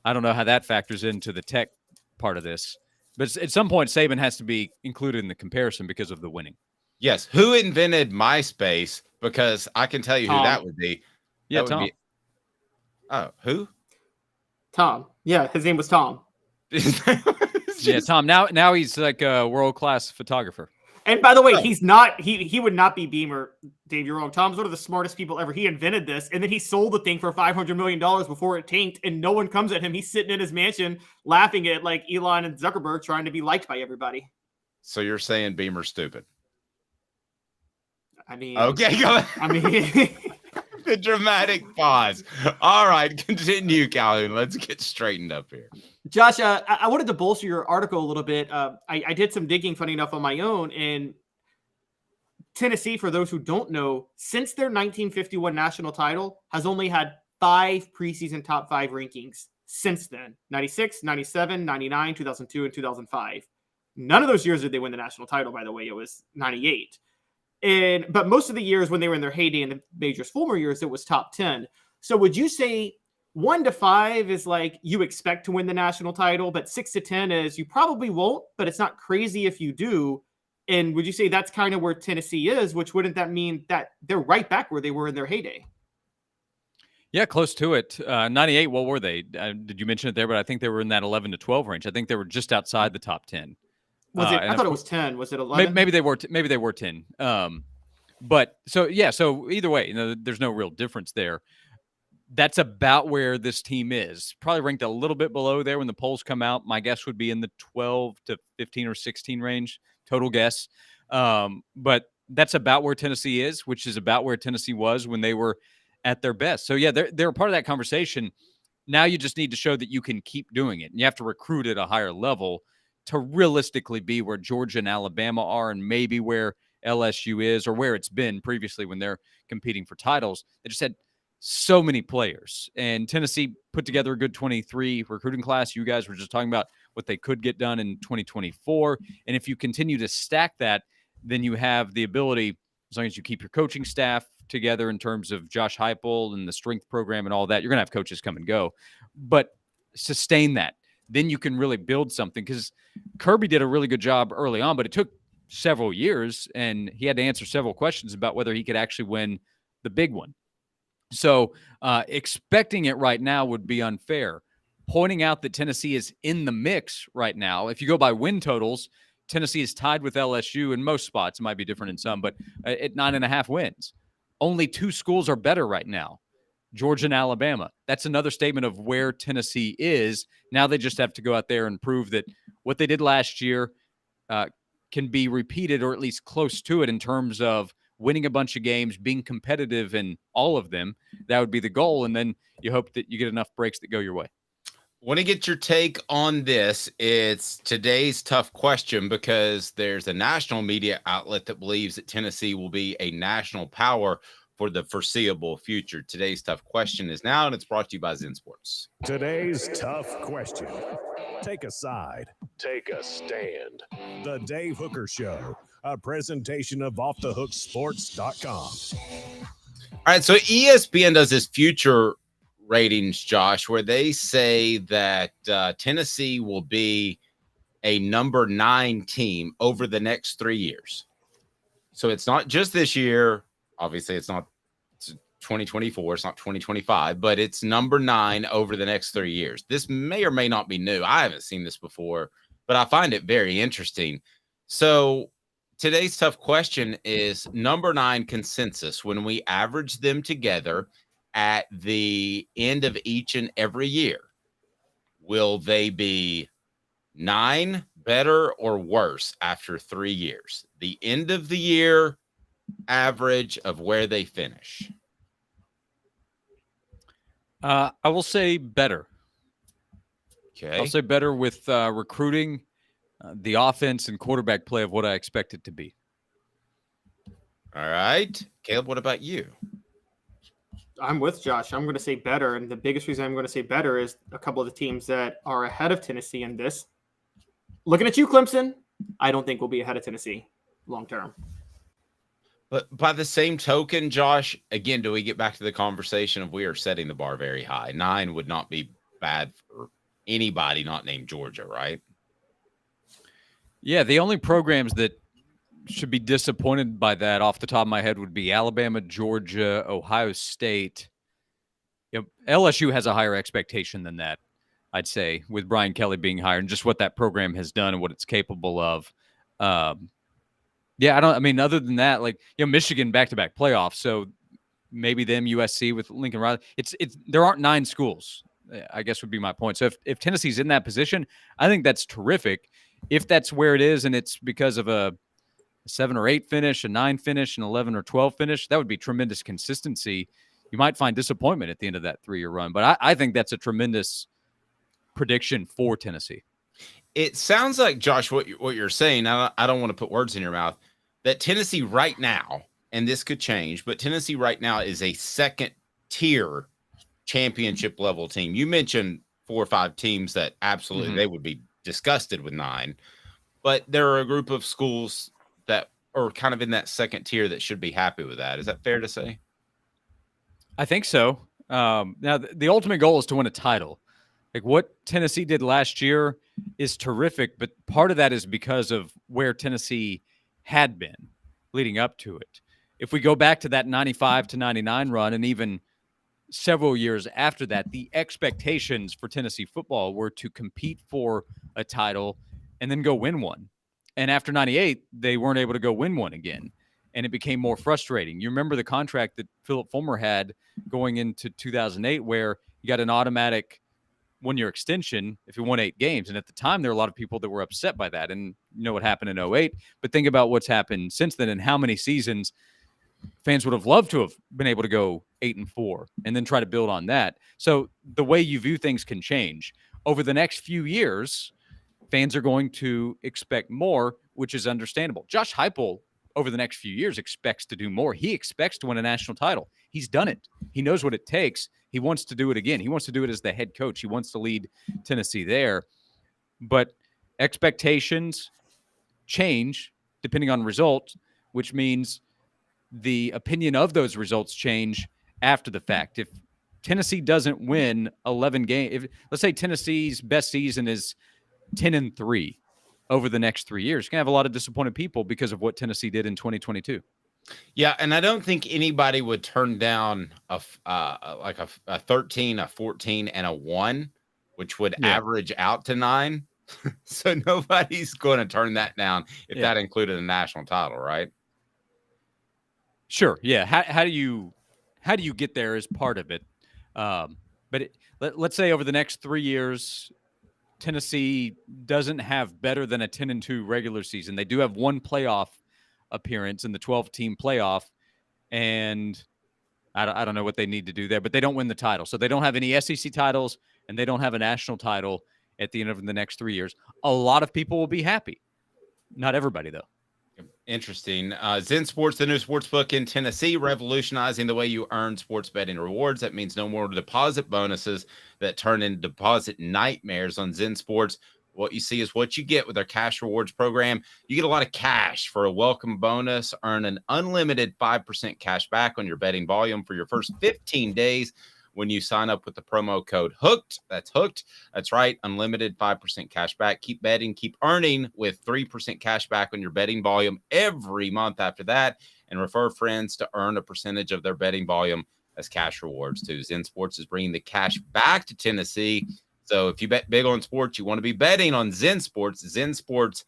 I don't know how that factors into the tech part of this. But at some point, Saban has to be included in the comparison because of the winning. Yes. Who invented MySpace? Because I can tell you who that would be. Yeah, that would Tom. Be, oh, who? Tom. Yeah, his name was Tom. Yeah, Tom. Now he's like a world-class photographer. And by the way, he's not. He would not be Beamer. Dave, you're wrong. Tom's one of the smartest people ever. He invented this, and then he sold the thing for $500 million before it tanked, and no one comes at him. He's sitting in his mansion laughing at like Elon and Zuckerberg trying to be liked by everybody. So you're saying Beamer's stupid? I mean, okay, go ahead. I mean, the dramatic pause. All right, continue, Calhoun. Let's get straightened up here. Josh, I wanted to bolster your article a little bit. I did some digging, funny enough, on my own. And Tennessee, for those who don't know, since their 1951 national title, has only had 5 preseason top 5 rankings since then. 96, 97, 99, 2002, and 2005. None of those years did they win the national title, by the way. It was 98. But most of the years when they were in their heyday in the Majors Fulmer years, it was top 10. So would you say 1 to 5 is like you expect to win the national title, but 6 to 10 is you probably won't, but it's not crazy if you do? And would you say that's kind of where Tennessee is, which wouldn't that mean that they're right back where they were in their heyday? Yeah, close to it. 98, what were they? Did you mention it there? But I think they were in that 11 to 12 range. I think they were just outside the top 10. Was it? I thought it was 10. Was it 11? Maybe they were. Maybe they were 10. But so yeah. So either way, there's no real difference there. That's about where this team is. Probably ranked a little bit below there when the polls come out. My guess would be in the 12 to 15 or 16 range. Total guess. But that's about where Tennessee is, which is about where Tennessee was when they were at their best. So yeah, they're part of that conversation. Now you just need to show that you can keep doing it, and you have to recruit at a higher level to realistically be where Georgia and Alabama are, and maybe where LSU is or where it's been previously when they're competing for titles. They just had so many players. And Tennessee put together a good 23 recruiting class. You guys were just talking about what they could get done in 2024. And if you continue to stack that, then you have the ability, as long as you keep your coaching staff together in terms of Josh Heupel and the strength program and all that, you're going to have coaches come and go. But sustain that. Then you can really build something, because Kirby did a really good job early on, but it took several years, and he had to answer several questions about whether he could actually win the big one. So expecting it right now would be unfair. Pointing out that Tennessee is in the mix right now, if you go by win totals, Tennessee is tied with LSU in most spots. It might be different in some, but at 9.5 wins. Only 2 schools are better right now, Georgia and Alabama. That's another statement of where Tennessee is. Now they just have to go out there and prove that what they did last year can be repeated, or at least close to it, in terms of winning a bunch of games, being competitive in all of them. That would be the goal. And then you hope that you get enough breaks that go your way. Want to get your take on this? It's today's tough question, because there's a national media outlet that believes that Tennessee will be a national power for the foreseeable future. Today's tough question is now, and it's brought to you by Zen Sports. Today's tough question. Take a side. Take a stand. The Dave Hooker Show, a presentation of OffTheHookSports.com. All right, so ESPN does this future ratings, Josh, where they say that Tennessee will be a number 9 team over the next 3 years. So it's not just this year. Obviously, it's 2024. It's not 2025, but it's number 9 over the next 3 years. This may or may not be new. I haven't seen this before, but I find it very interesting. So today's tough question is number 9 consensus. When we average them together at the end of each and every year, will they be 9 better or worse after 3 years? The end of the year average of where they finish. I will say better. Okay. I'll say better with recruiting, the offense, and quarterback play of what I expect it to be. All right. Caleb, what about you? I'm with Josh. I'm going to say better. And the biggest reason I'm going to say better is a couple of the teams that are ahead of Tennessee in this. Looking at you, Clemson, I don't think we'll be ahead of Tennessee long term. But by the same token, Josh, again, do we get back to the conversation of we are setting the bar very high? 9 would not be bad for anybody not named Georgia, right? Yeah, the only programs that should be disappointed by that off the top of my head would be Alabama, Georgia, Ohio State. LSU has a higher expectation than that, I'd say, with Brian Kelly being hired and just what that program has done and what it's capable of. Other than that, Michigan back-to-back playoffs, so maybe them, USC with Lincoln Riley. There aren't 9 schools, I guess would be my point. So if Tennessee's in that position, I think that's terrific. If that's where it is and it's because of a 7 or 8 finish, a 9 finish, an 11 or 12 finish, that would be tremendous consistency. You might find disappointment at the end of that 3-year run, but I think that's a tremendous prediction for Tennessee. It sounds like, Josh, what you're saying, I don't want to put words in your mouth, that Tennessee right now, and this could change, but Tennessee right now is a second-tier championship level team. You mentioned 4 or 5 teams that absolutely they would be disgusted with 9, but there are a group of schools that are kind of in that second tier that should be happy with that. Is that fair to say? I think so. Now, the ultimate goal is to win a title. Like what Tennessee did last year is terrific, but part of that is because of where Tennessee had been leading up to it. If we go back to that 95 to 99 run and even several years after that, the expectations for Tennessee football were to compete for a title and then go win one. And after 98, they weren't able to go win one again. And it became more frustrating. You remember the contract that Philip Fulmer had going into 2008 where you got an automatic one-year extension if you won 8 games. And at the time, there were a lot of people that were upset by that. And you know what happened in 08. But think about what's happened since then and how many seasons fans would have loved to have been able to go 8-4 and then try to build on that. So the way you view things can change. Over the next few years, fans are going to expect more, which is understandable. Josh Heupel over the next few years expects to do more. He expects to win a national title. He's done it. He knows what it takes. He wants to do it again. He wants to do it as the head coach. He wants to lead Tennessee there. But expectations change depending on results, which means the opinion of those results change after the fact. If Tennessee doesn't win 11 games, if let's say Tennessee's best season is 10-3 over the next 3 years, you're gonna have a lot of disappointed people because of what Tennessee did in 2022. Yeah, and I don't think anybody would turn down a 13, a 14, and a 1, which would average out to 9. So nobody's going to turn that down if that included a national title, right? Sure. Yeah. How do you get there is part of it. But let's say over the next 3 years, Tennessee doesn't have better than a 10-2 regular season. They do have one playoff appearance in the 12-team playoff, and I don't know what they need to do there, but they don't win the title. So they don't have any SEC titles, and they don't have a national title at the end of the next 3 years. A lot of people will be happy. Not everybody, though. Interesting. Zen Sports, the new sports book in Tennessee, revolutionizing the way you earn sports betting rewards. That means no more deposit bonuses that turn into deposit nightmares on Zen Sports. What you see is what you get with their cash rewards program. You get a lot of cash for a welcome bonus, earn an unlimited 5% cash back on your betting volume for your first 15 days when you sign up with the promo code HOOKED. That's HOOKED. That's right. Unlimited 5% cash back. Keep betting, keep earning with 3% cash back on your betting volume every month after that. And refer friends to earn a percentage of their betting volume as cash rewards too. Zen Sports is bringing the cash back to Tennessee. So if you bet big on sports, you want to be betting on Zen Sports. Zen Sports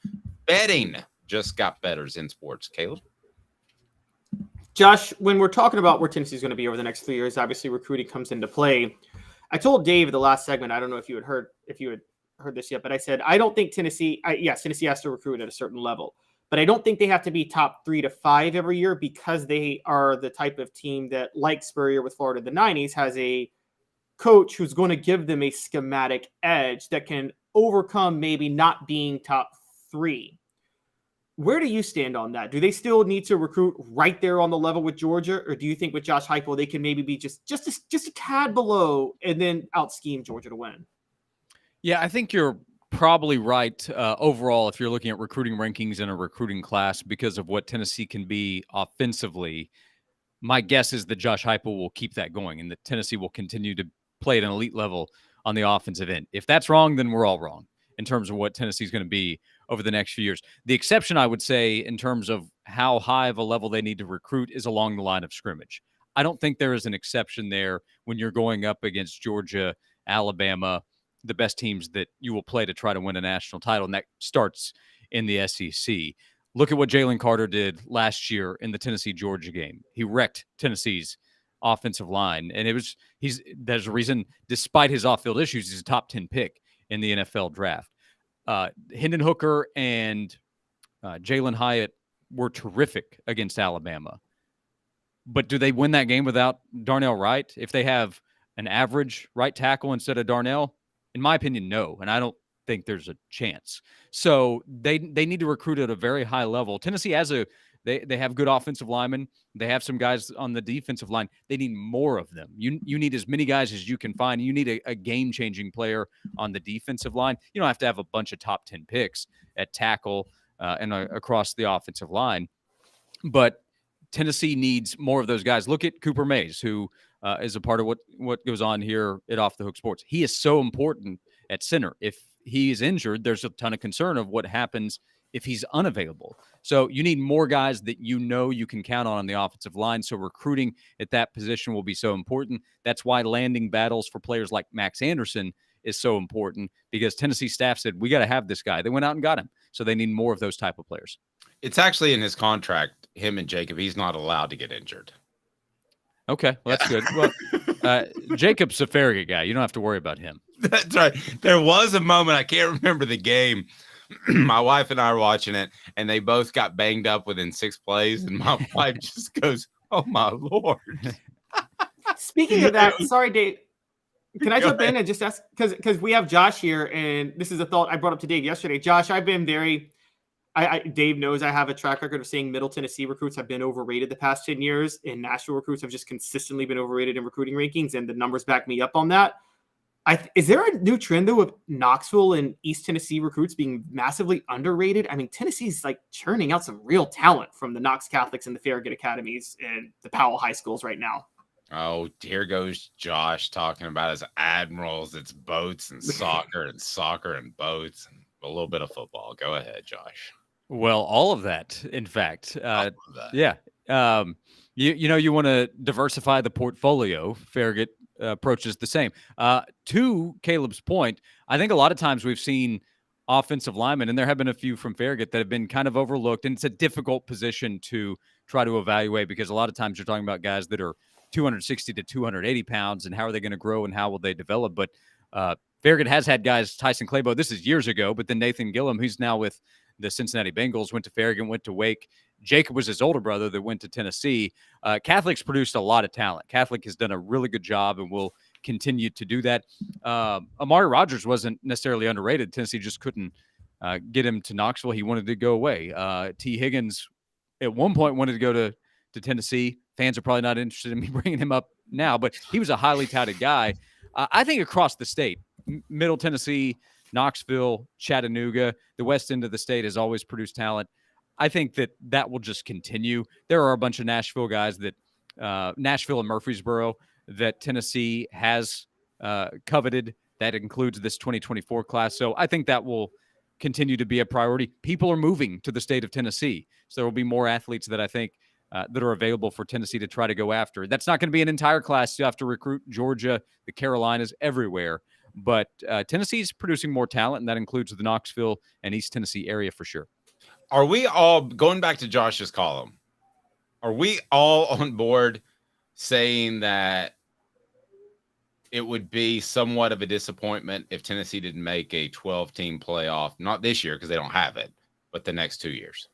betting just got better. Zen Sports. Caleb? Josh, when we're talking about where Tennessee's going to be over the next 3 years, obviously recruiting comes into play. I told Dave in the last segment, I don't know if you had heard this yet, but I said I don't think Tennessee has to recruit at a certain level, but I don't think they have to be top 3 to 5 every year because they are the type of team that, like Spurrier with Florida in the 90s, has a coach who's going to give them a schematic edge that can overcome maybe not being top 3. Where do you stand on that? Do they still need to recruit right there on the level with Georgia, or do you think with Josh Heupel they can maybe be just a tad below and then out scheme Georgia to win? Yeah, I think you're probably right overall if you're looking at recruiting rankings in a recruiting class because of what Tennessee can be offensively. My guess is that Josh Heupel will keep that going and that Tennessee will continue to play at an elite level on the offensive end. If that's wrong, then we're all wrong in terms of what Tennessee is going to be over the next few years. The exception, I would say, in terms of how high of a level they need to recruit is along the line of scrimmage. I don't think there is an exception there when you're going up against Georgia, Alabama, the best teams that you will play to try to win a national title, and that starts in the SEC. Look at what Jalen Carter did last year in the Tennessee-Georgia game. He wrecked Tennessee's offensive line, and there's a reason, despite his off-field issues, he's a top 10 pick in the NFL draft. Hendon Hooker and Jalen Hyatt were terrific against Alabama. But do they win that game without Darnell Wright? If they have an average right tackle instead of Darnell, in my opinion, no. And I don't think there's a chance. So they need to recruit at a very high level. Tennessee has they have good offensive linemen. They have some guys on the defensive line. They need more of them. You need as many guys as you can find. You need a game-changing player on the defensive line. You don't have to have a bunch of top 10 picks at tackle and across the offensive line. But Tennessee needs more of those guys. Look at Cooper Mays, who is a part of what goes on here at Off the Hook Sports. He is so important at center. If he is injured, there's a ton of concern of what happens if he's unavailable. So you need more guys that you can count on the offensive line. So recruiting at that position will be so important. That's why landing battles for players like Max Anderson is so important, because Tennessee staff said, we got to have this guy. They went out and got him. So they need more of those type of players. It's actually in his contract, him and Jacob, he's not allowed to get injured. Okay, well, that's good. Well, Jacob's a very good guy. You don't have to worry about him. That's right. There was a moment, I can't remember the game. My wife and I were watching it, and they both got banged up within 6 plays, and my wife just goes, "Oh my Lord." Speaking of that, sorry, Dave. Can I jump in and just ask, because we have Josh here, and this is a thought I brought up to Dave yesterday. Josh, I've been very Dave knows I have a track record of saying Middle Tennessee recruits have been overrated the past 10 years, and Nashville recruits have just consistently been overrated in recruiting rankings, and the numbers back me up on that. Is there a new trend, though, of Knoxville and East Tennessee recruits being massively underrated? I mean, Tennessee's like churning out some real talent from the Knox Catholics and the Farragut Academies and the Powell High Schools right now. Oh, here goes Josh talking about his admirals. It's boats and soccer and boats and a little bit of football. Go ahead, Josh. Well, all of that, in fact. All of that. Yeah. You want to diversify the portfolio. Farragut approaches the same. To Caleb's point, I think a lot of times we've seen offensive linemen, and there have been a few from Farragut that have been kind of overlooked, and it's a difficult position to try to evaluate because a lot of times you're talking about guys that are 260 to 280 pounds, and how are they going to grow and how will they develop? But Farragut has had guys, Tyson Claybo, this is years ago, but then Nathan Gillum, who's now with the Cincinnati Bengals, went to Farragut, went to Wake. Jacob was his older brother that went to Tennessee. Catholic's produced a lot of talent. Catholic has done a really good job and will continue to do that. Amari Rogers wasn't necessarily underrated. Tennessee just couldn't get him to Knoxville. He wanted to go away. T. Higgins at one point wanted to go to Tennessee. Fans are probably not interested in me bringing him up now, but he was a highly touted guy. I think across the state, Middle Tennessee, Knoxville, Chattanooga, the west end of the state has always produced talent. I think that will just continue. There are a bunch of Nashville guys that Nashville and Murfreesboro that Tennessee has coveted. That includes this 2024 class. So I think that will continue to be a priority. People are moving to the state of Tennessee. So there will be more athletes that I think that are available for Tennessee to try to go after. That's not going to be an entire class. You have to recruit Georgia, the Carolinas, everywhere. But Tennessee's producing more talent, and that includes the Knoxville and East Tennessee area for sure. Are we all, going back to Josh's column, are we all on board saying that it would be somewhat of a disappointment if Tennessee didn't make a 12-team playoff, not this year because they don't have it, but the next 2 years?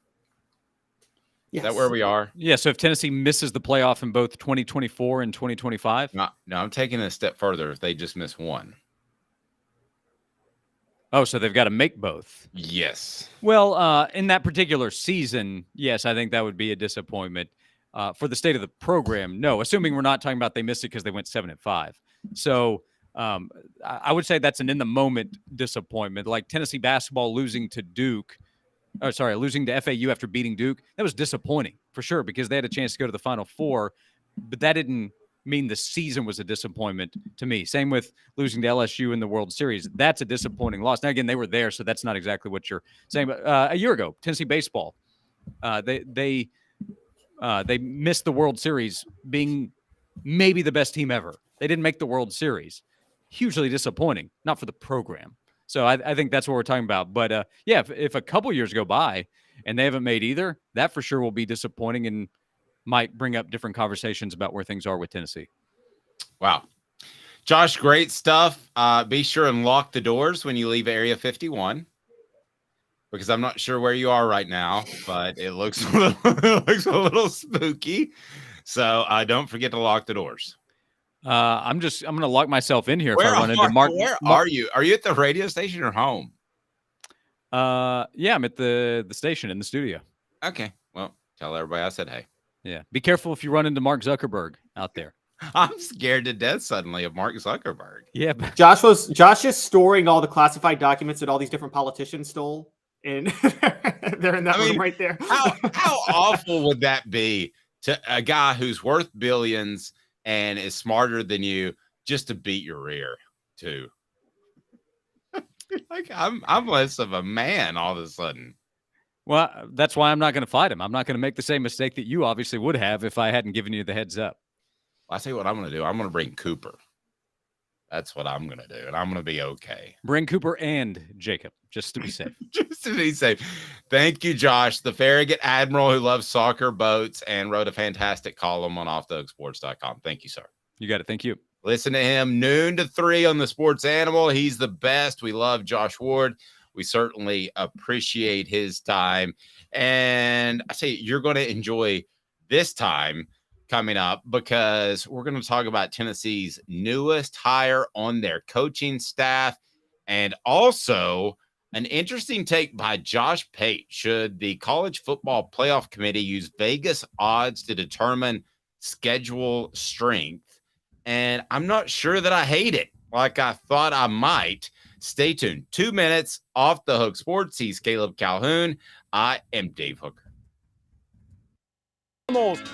Yes. Is that where we are? Yeah, so if Tennessee misses the playoff in both 2024 and 2025? No, I'm taking it a step further if they just miss one. Oh, so they've got to make both. Yes. Well, in that particular season, yes, I think that would be a disappointment. For the state of the program, no, assuming we're not talking about they missed it because they went 7-5. So I would say that's an in-the-moment disappointment. Like Tennessee basketball losing to FAU after beating Duke, that was disappointing for sure because they had a chance to go to the Final Four, but that didn't mean the season was a disappointment to me. Same with losing to LSU in the World Series. That's a disappointing loss. Now, again, they were there, so that's not exactly what you're saying. But a year ago, Tennessee baseball, they missed the World Series being maybe the best team ever. They didn't make the World Series. Hugely disappointing, not for the program. So I think that's what we're talking about. But, yeah, if a couple years go by and they haven't made either, that for sure will be disappointing and might bring up different conversations about where things are with Tennessee. Wow. Josh, great stuff. Be sure and lock the doors when you leave Area 51 because I'm not sure where you are right now, but it looks a little spooky. So don't forget to lock the doors. I'm going to lock myself in here if I run into Mark. Where are you? Are you at the radio station or home? Yeah, I'm at the station in the studio. Okay. Well, tell everybody I said hey. Yeah. Be careful if you run into Mark Zuckerberg out there. I'm scared to death suddenly of Mark Zuckerberg. Yeah. Josh is storing all the classified documents that all these different politicians stole. And they're in that room right there. How awful would that be to a guy who's worth billions and is smarter than you just to beat your rear too? Like I'm less of a man all of a sudden. Well, that's why I'm not going to fight him. I'm not going to make the same mistake that you obviously would have if I hadn't given you the heads up. Well, I tell you what I'm going to do. I'm going to bring Cooper. That's what I'm going to do, and I'm going to be okay. Bring Cooper and Jacob, just to be safe. Just to be safe. Thank you, Josh, the Farragut Admiral who loves soccer, boats, and wrote a fantastic column on offthehooksports.com. Thank you, sir. You got it. Thank you. Listen to him noon to 3 on the Sports Animal. He's the best. We love Josh Ward. We certainly appreciate his time. And I say you're going to enjoy this time coming up because we're going to talk about Tennessee's newest hire on their coaching staff and also An interesting take by Josh Pate. Should the college football playoff committee use Vegas odds to determine schedule strength? And I'm not sure that I hate it like I thought I might. Stay tuned. 2 minutes off the hook sports. He's Caleb Calhoun. I am Dave Hooker.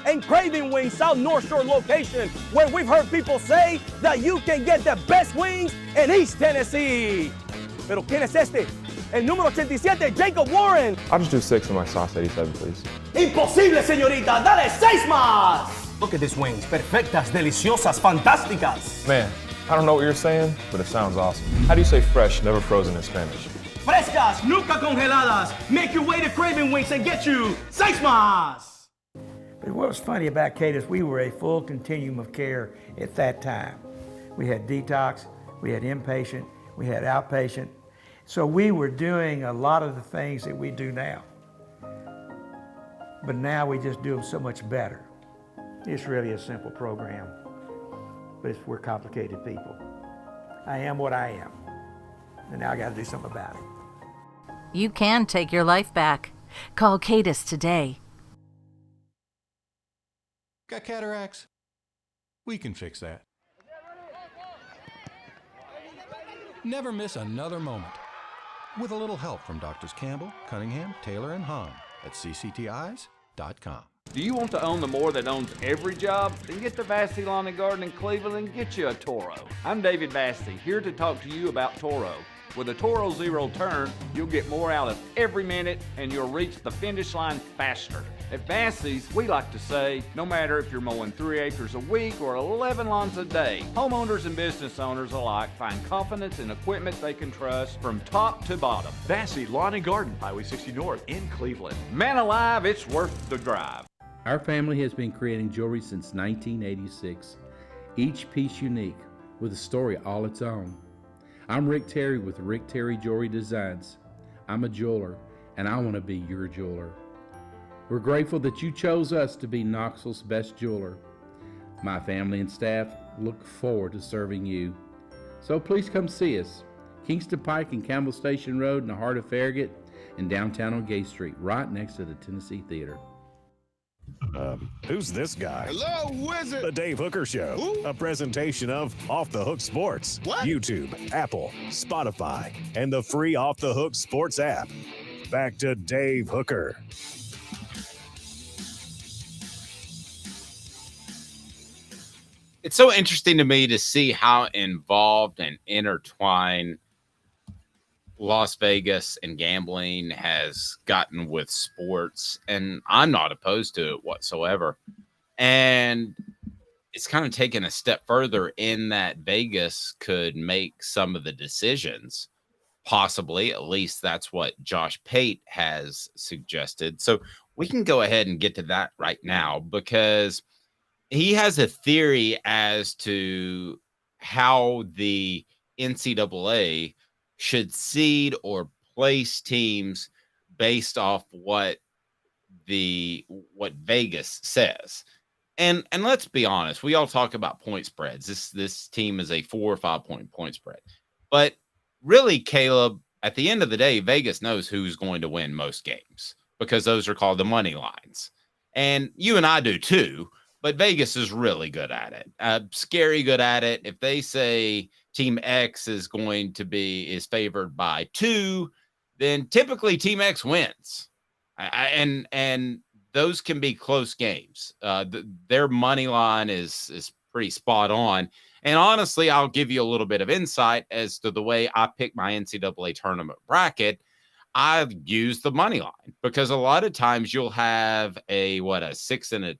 And Craving Wings South North Shore location, where we've heard people say that you can get the best wings in East Tennessee. Pero ¿quién es este? El número 87, Jacob Warren. I'll just do 6 of my sauce 87, please. Imposible, señorita. Dale 6 más. Look at these wings. Perfectas, deliciosas, fantásticas. Man, I don't know what you're saying, but it sounds awesome. How do you say fresh, never frozen in Spanish? Frescas, nunca congeladas. Make your way to Craving Wings and get you 6 más. But what was funny about Kate is we were a full continuum of care at that time. We had detox, we had inpatient, we had outpatient. So we were doing a lot of the things that we do now. But now we just do them so much better. It's really a simple program, but we're complicated people. I am what I am, and now I gotta do something about it. You can take your life back. Call Cadis today. Got cataracts? We can fix that. Never miss another moment. With a little help from Doctors Campbell, Cunningham, Taylor, and Hahn at cctis.com. Do you want to own the more that owns every job? Then get to Vassey Lawn and Garden in Cleveland and get you a Toro. I'm David Vassey, here to talk to you about Toro. With a Toro Zero Turn, you'll get more out of every minute and you'll reach the finish line faster. At Vassey's, we like to say, no matter if you're mowing 3 acres a week or 11 lawns a day, homeowners and business owners alike find confidence in equipment they can trust from top to bottom. Vassey Lawn and Garden, Highway 60 North in Cleveland. Man alive, it's worth the drive. Our family has been creating jewelry since 1986, each piece unique with a story all its own. I'm Rick Terry with Rick Terry Jewelry Designs. I'm a jeweler, and I want to be your jeweler. We're grateful that you chose us to be Knoxville's best jeweler. My family and staff look forward to serving you. So please come see us. Kingston Pike and Campbell Station Road in the heart of Farragut and downtown on Gay Street, right next to the Tennessee Theater. Who's this guy? Hello, wizard. The Dave Hooker Show, a presentation of Off the Hook Sports. What? YouTube, Apple, Spotify, and the free Off the Hook Sports app. Back to Dave Hooker. It's so interesting to me to see how involved and intertwined Las Vegas and gambling has gotten with sports, and I'm not opposed to it whatsoever. And it's kind of taken a step further in that Vegas could make some of the decisions, possibly. At least that's what Josh Pate has suggested. So we can go ahead and get to that right now, because he has a theory as to how the NCAA should seed or place teams based off what Vegas says. And let's be honest, we all talk about point spreads. This team is a 4 or 5 point spread. But really, Caleb, at the end of the day, Vegas knows who's going to win most games, because those are called the money lines. And you and I do too. But Vegas is really good at it, scary good at it. If they say Team X is favored by 2, then typically Team X wins. And those can be close games. Their money line is pretty spot on. And honestly, I'll give you a little bit of insight as to the way I pick my NCAA tournament bracket. I use the money line, because a lot of times you'll have a 6 and a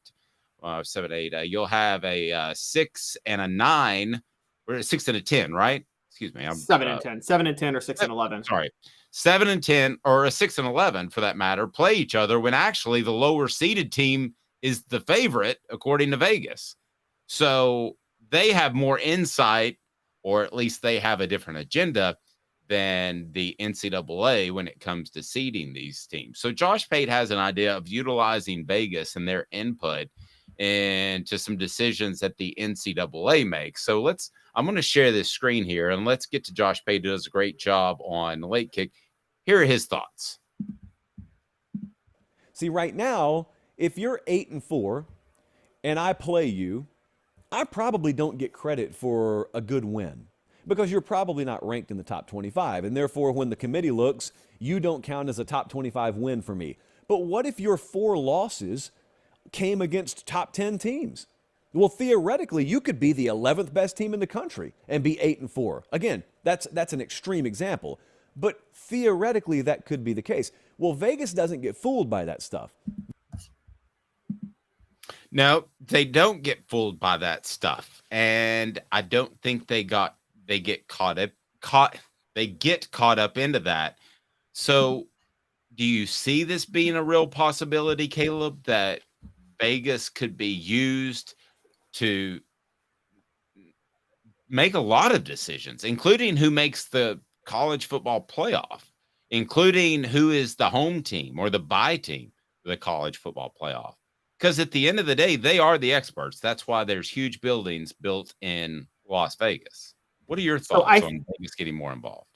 7, 8. You'll have a 6 and a 9, or 6 and a 10, right? Excuse me. 7 and 10, 7 and 10, or 6 and 11. Sorry, 7 and 10, or a 6 and 11 for that matter, play each other when actually the lower seeded team is the favorite according to Vegas. So they have more insight, or at least they have a different agenda than the NCAA when it comes to seeding these teams. So Josh Pate has an idea of utilizing Vegas and their input into some decisions that the NCAA makes. So I'm going to share this screen here, and let's get to Josh Pate, who does a great job on the Late Kick. Here are his thoughts. See, right now, if you're 8-4 and I play you, I probably don't get credit for a good win because you're probably not ranked in the top 25. And therefore, when the committee looks, you don't count as a top 25 win for me. But what if your 4 losses came against top 10 teams? Well, theoretically, you could be the 11th best team in the country and be 8-4. Again, that's an extreme example, but theoretically, that could be the case. Well, Vegas doesn't get fooled by that stuff. No, they don't get fooled by that stuff, and I don't think they get caught up into that. So, do you see this being a real possibility, Caleb, that Vegas could be used to make a lot of decisions, including who makes the college football playoff, including who is the home team or the bye team for the college football playoff? Because at the end of the day, they are the experts. That's why there's huge buildings built in Las Vegas. What are your thoughts on Vegas getting more involved?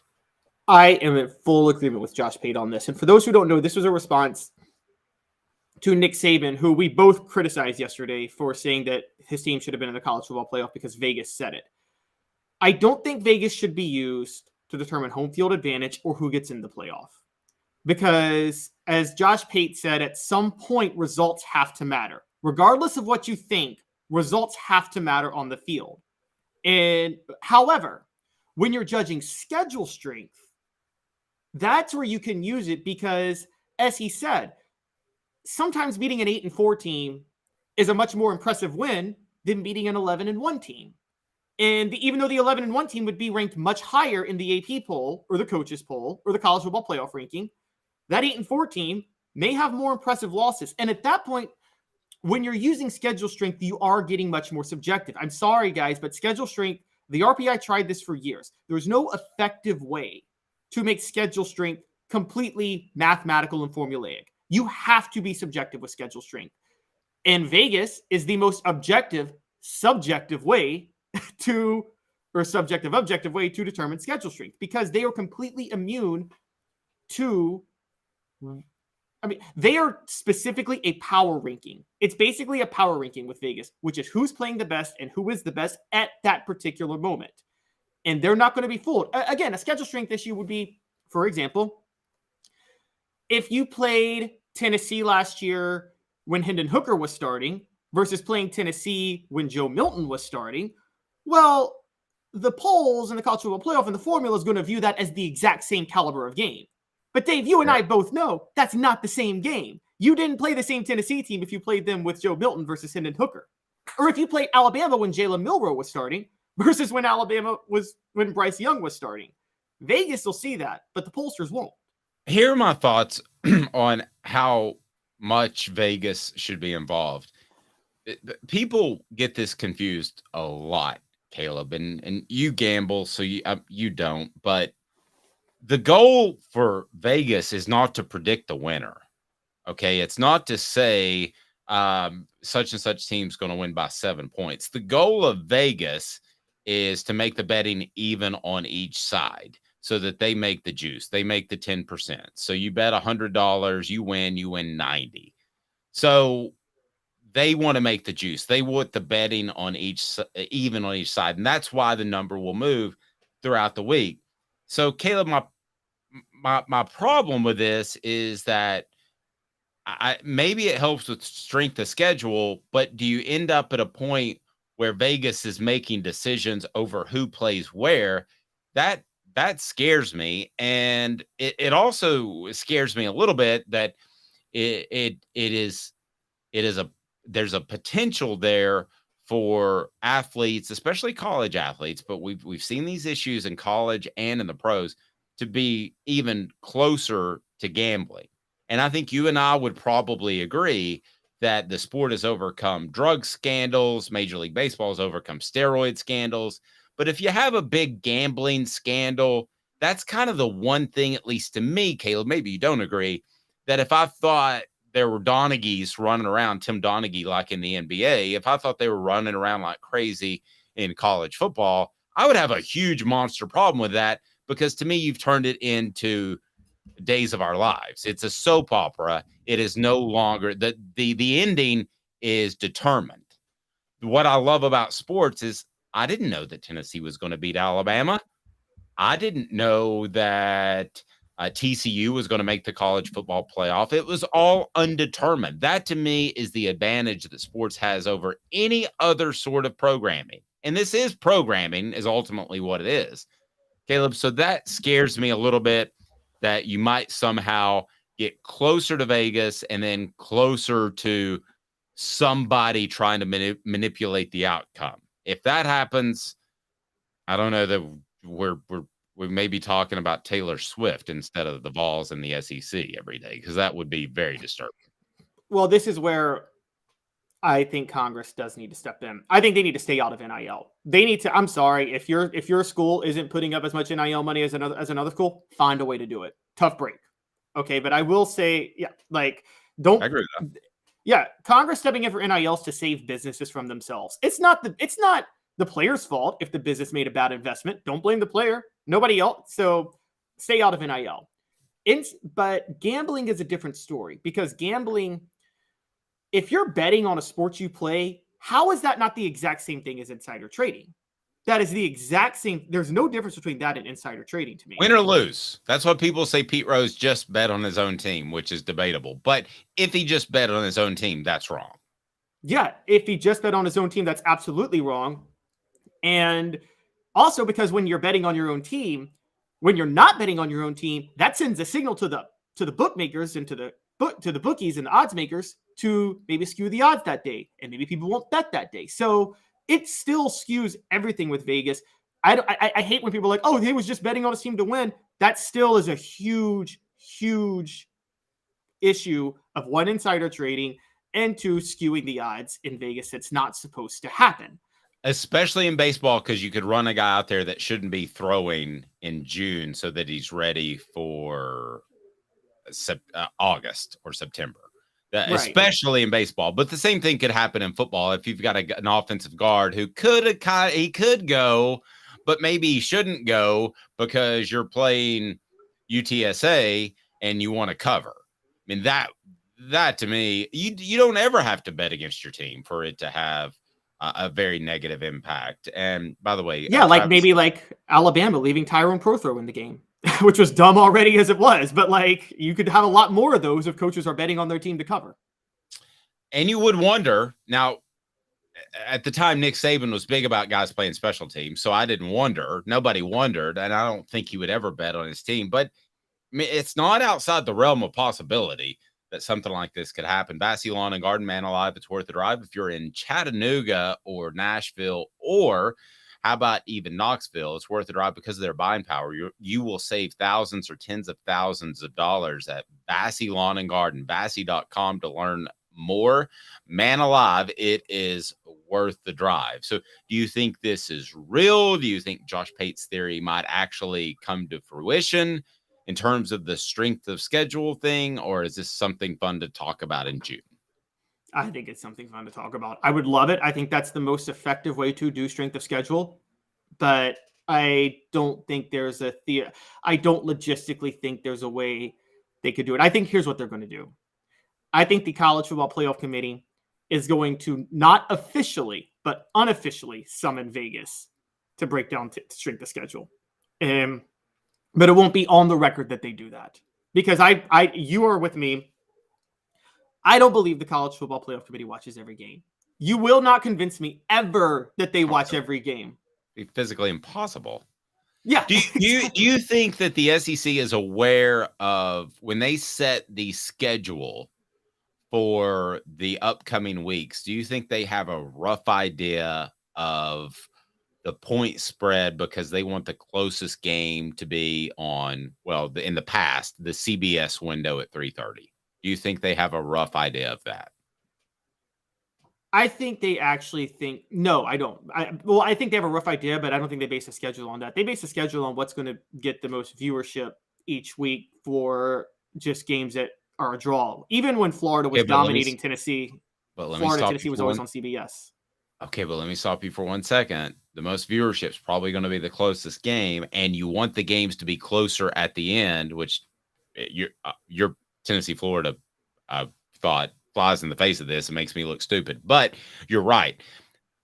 I am in full agreement with Josh Pate on this. And for those who don't know, this was a response to Nick Saban, who we both criticized yesterday for saying that his team should have been in the college football playoff because Vegas said it. I don't think Vegas should be used to determine home field advantage or who gets in the playoff. Because as Josh Pate said, at some point, results have to matter. Regardless of what you think, results have to matter on the field. And however, when you're judging schedule strength, that's where you can use it because, as he said, sometimes beating an 8-4 team is a much more impressive win than beating an 11-1 team. And even though the 11-1 team would be ranked much higher in the AP poll or the coaches poll or the college football playoff ranking, that 8-4 team may have more impressive losses. And at that point, when you're using schedule strength, you are getting much more subjective. I'm sorry, guys, but schedule strength, the RPI tried this for years. There's no effective way to make schedule strength completely mathematical and formulaic. You have to be subjective with schedule strength. And Vegas is the most objective, subjective way to, or subjective, objective way to determine schedule strength because they are completely immune to, they are specifically a power ranking. It's basically a power ranking with Vegas, which is who's playing the best and who is the best at that particular moment. And they're not going to be fooled. Again, a schedule strength issue would be, for example, if you played Tennessee last year when Hendon Hooker was starting versus playing Tennessee when Joe Milton was starting, well, the polls and the college football playoff and the formula is going to view that as the exact same caliber of game. But Dave, you and I both know that's not the same game. You didn't play the same Tennessee team if you played them with Joe Milton versus Hendon Hooker. Or if you played Alabama when Jalen Milroe was starting versus when when Bryce Young was starting. Vegas will see that, but the pollsters won't. Here are my thoughts on how much Vegas should be involved. People get this confused a lot, Caleb, and you gamble, so you don't, but the goal for Vegas is not to predict the winner. Okay. It's not to say such and such team's going to win by 7 points. The goal of Vegas is to make the betting even on each side so that they make the juice. They make the 10%. So you bet $100, you win 90. So they want to make the juice. They want the betting on even on each side. And that's why the number will move throughout the week. So Caleb, my problem with this is that maybe it helps with strength of schedule, but do you end up at a point where Vegas is making decisions over who plays where? That scares me, and it also scares me a little bit that there's a potential there for athletes, especially college athletes, but we've seen these issues in college and in the pros, to be even closer to gambling. And I think you and I would probably agree that the sport has overcome drug scandals. Major League Baseball has overcome steroid scandals. But if you have a big gambling scandal, that's kind of the one thing, at least to me, Caleb, maybe you don't agree, that if I thought there were Donegues running around, Tim Donaghy, like in the NBA, if I thought they were running around like crazy in college football, I would have a huge monster problem with that. Because to me, you've turned it into days of our lives. It's a soap opera. It is no longer the ending is determined. What I love about sports is I didn't know that Tennessee was going to beat Alabama. I didn't know that TCU was going to make the college football playoff. It was all undetermined. That to me is the advantage that sports has over any other sort of programming. And this is programming is ultimately what it is. Caleb, so that scares me a little bit that you might somehow get closer to Vegas and then closer to somebody trying to manipulate the outcome. If that happens, I don't know that we may be talking about Taylor Swift instead of the Vols and the SEC every day, because that would be very disturbing. Well, this is where I think Congress does need to step in. I think they need to stay out of NIL. They need to. I'm sorry, if your school isn't putting up as much NIL money as another school, find a way to do it. Tough break. Okay, but I will say, yeah, like don't. I agree with that. Yeah, Congress stepping in for NILs to save businesses from themselves. It's not the player's fault if the business made a bad investment. Don't blame the player. Nobody else. So stay out of NIL. But gambling is a different story, because gambling, if you're betting on a sport you play, how is that not the exact same thing as insider trading? That is the exact same. There's no difference between that and insider trading to me. Win or lose. That's what people say. Pete Rose just bet on his own team, which is debatable. But if he just bet on his own team, that's wrong. Yeah, if he just bet on his own team, that's absolutely wrong. And also because when you're betting on your own team, when you're not betting on your own team, that sends a signal to the bookmakers and to the bookies and the odds makers to maybe skew the odds that day, and maybe people won't bet that day. So it still skews everything with Vegas. I hate when people are like, oh, he was just betting on his team to win. That still is a huge, huge issue of one, insider trading, and two, skewing the odds in Vegas. It's not supposed to happen. Especially in baseball, because you could run a guy out there that shouldn't be throwing in June so that he's ready for August or September. Right. Especially in baseball. But the same thing could happen in football. If you've got an offensive guard who could go, but maybe he shouldn't go because you're playing UTSA and you want to cover. I mean, that to me, you don't ever have to bet against your team for it to have a very negative impact. And by the way, maybe Alabama leaving Tyrone Prothro in the game, which was dumb already as it was. But you could have a lot more of those if coaches are betting on their team to cover. And you would wonder now. At the time, Nick Saban was big about guys playing special teams, so I didn't wonder. Nobody wondered, and I don't think he would ever bet on his team. But I mean, it's not outside the realm of possibility that something like this could happen. Bassey Lawn and Garden, man alive, it's worth the drive. If you're in Chattanooga or Nashville, or how about even Knoxville, it's worth the drive because of their buying power. You will save thousands or tens of thousands of dollars at Bassey Lawn and Garden, Bassey.com to learn more. Man alive, it is worth the drive. So do you think this is real? Do you think Josh Pate's theory might actually come to fruition in terms of the strength of schedule thing, or is this something fun to talk about in June? I think it's something fun to talk about. I would love it. I think that's the most effective way to do strength of schedule, but I don't think there's I don't logistically think there's a way they could do it. I think here's what they're going to do. I think the College Football Playoff Committee is going to not officially, but unofficially summon Vegas to break down strength of schedule. But it won't be on the record that they do that, because you are with me. I don't believe the College Football Playoff Committee watches every game. You will not convince me ever that they watch every game. It'd be physically impossible. Yeah. Do you think that the SEC is aware of when they set the schedule for the upcoming weeks? Do you think they have a rough idea of the point spread, because they want the closest game to be on, in the past, the CBS window at 3:30? Do you think they have a rough idea of that? I think they actually think, no, I don't. I think they have a rough idea, but I don't think they base a schedule on that. They base a schedule on what's going to get the most viewership each week for just games that are a draw. Even when Florida was dominating Tennessee, Tennessee was always on CBS. Okay, but let me stop you for 1 second. The most viewership is probably going to be the closest game, and you want the games to be closer at the end, which your Tennessee Florida thought flies in the face of this and makes me look stupid. But you're right.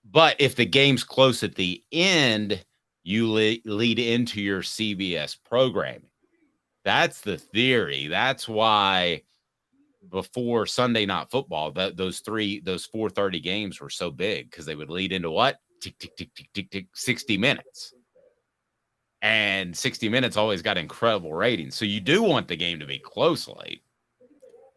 But if the game's close at the end, you lead into your CBS programming. That's the theory. That's why before Sunday Night Football, those 4:30 games were so big, because they would lead into what? Tick, tick, tick, tick, tick, tick, 60 minutes. And 60 minutes always got incredible ratings. So you do want the game to be close late.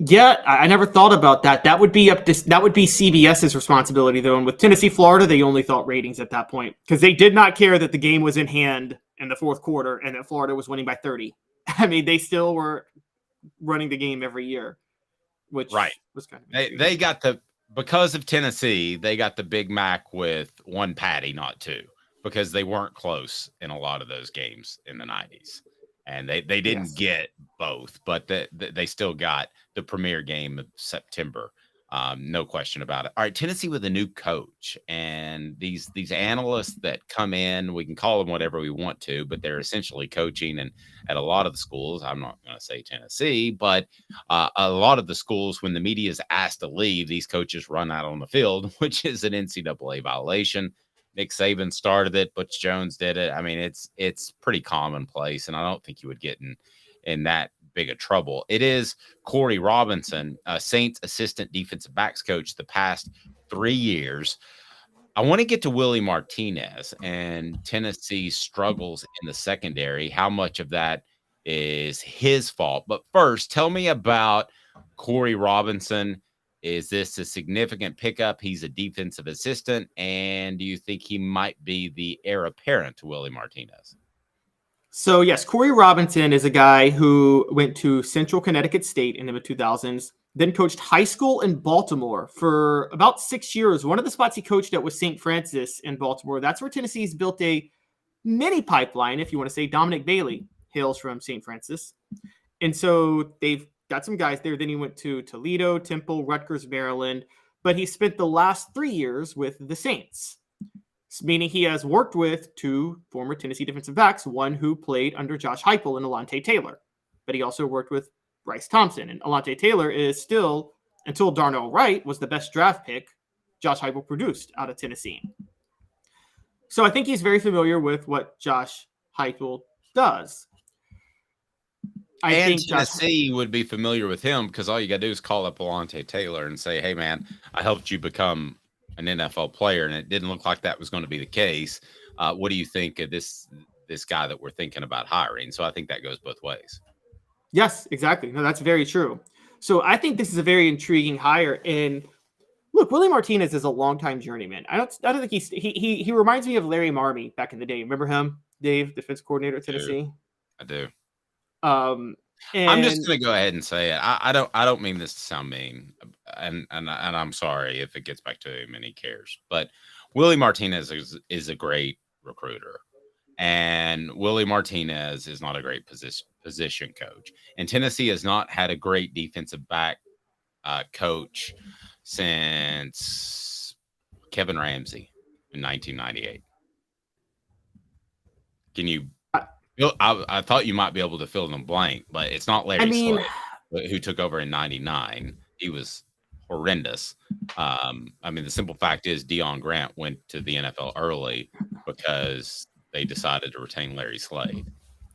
Yeah, I never thought about that. That would be CBS's responsibility, though. And with Tennessee, Florida, they only thought ratings at that point, because they did not care that the game was in hand in the fourth quarter and that Florida was winning by 30. I mean, they still were running the game every year, which was kind of they got because of Tennessee, they got the Big Mac with one patty, not two, because they weren't close in a lot of those games in the 90s. And they didn't get both, but they still got the premier game of September. No question about it. All right, Tennessee with a new coach, and these analysts that come in, we can call them whatever we want to, but they're essentially coaching. And at a lot of the schools, I'm not going to say Tennessee, but a lot of the schools, when the media is asked to leave, these coaches run out on the field, which is an NCAA violation. Nick Saban started it. Butch Jones did it. I mean, it's pretty commonplace, and I don't think you would get in that big of trouble. It is Corey Robinson, Saints assistant defensive backs coach the past 3 years. I want to get to Willie Martinez and Tennessee's struggles in the secondary. How much of that is his fault? But first, tell me about Corey Robinson. Is this a significant pickup? He's a defensive assistant. And do you think he might be the heir apparent to Willie Martinez? So, yes, Corey Robinson is a guy who went to Central Connecticut State in the mid-2000s, then coached high school in Baltimore for about 6 years. One of the spots he coached at was St. Francis in Baltimore. That's where Tennessee's built a mini pipeline, if you want to say. Dominic Bailey hails from St. Francis. And so they've got some guys there. Then he went to Toledo, Temple, Rutgers, Maryland. But he spent the last 3 years with the Saints, meaning he has worked with two former Tennessee defensive backs, one who played under Josh Heupel and Alontae Taylor. But he also worked with Bryce Thompson. And Alontae Taylor is still, until Darnell Wright was the best draft pick Josh Heupel produced out of Tennessee. So I think he's very familiar with what Josh Heupel does. I think Tennessee would be familiar with him, because all you got to do is call up Alontae Taylor and say, hey, man, I helped you become an NFL player, and it didn't look like that was going to be the case. What do you think of this guy that we're thinking about hiring? So I think that goes both ways. Yes, exactly. No, that's very true. So I think this is a very intriguing hire. And look, Willie Martinez is a longtime journeyman. I don't think he reminds me of Larry Marmie back in the day. Remember him, Dave, defense coordinator at Tennessee? I do. And I'm just going to go ahead and say it. I don't mean this to sound mean, and I'm sorry if it gets back to him and he cares. But Willie Martinez is a great recruiter, and Willie Martinez is not a great position coach. And Tennessee has not had a great defensive back coach since Kevin Ramsey in 1998. Can you? I thought you might be able to fill in the blank, but it's not Larry Slade, who took over in 99. He was horrendous. The simple fact is Deion Grant went to the NFL early because they decided to retain Larry Slade.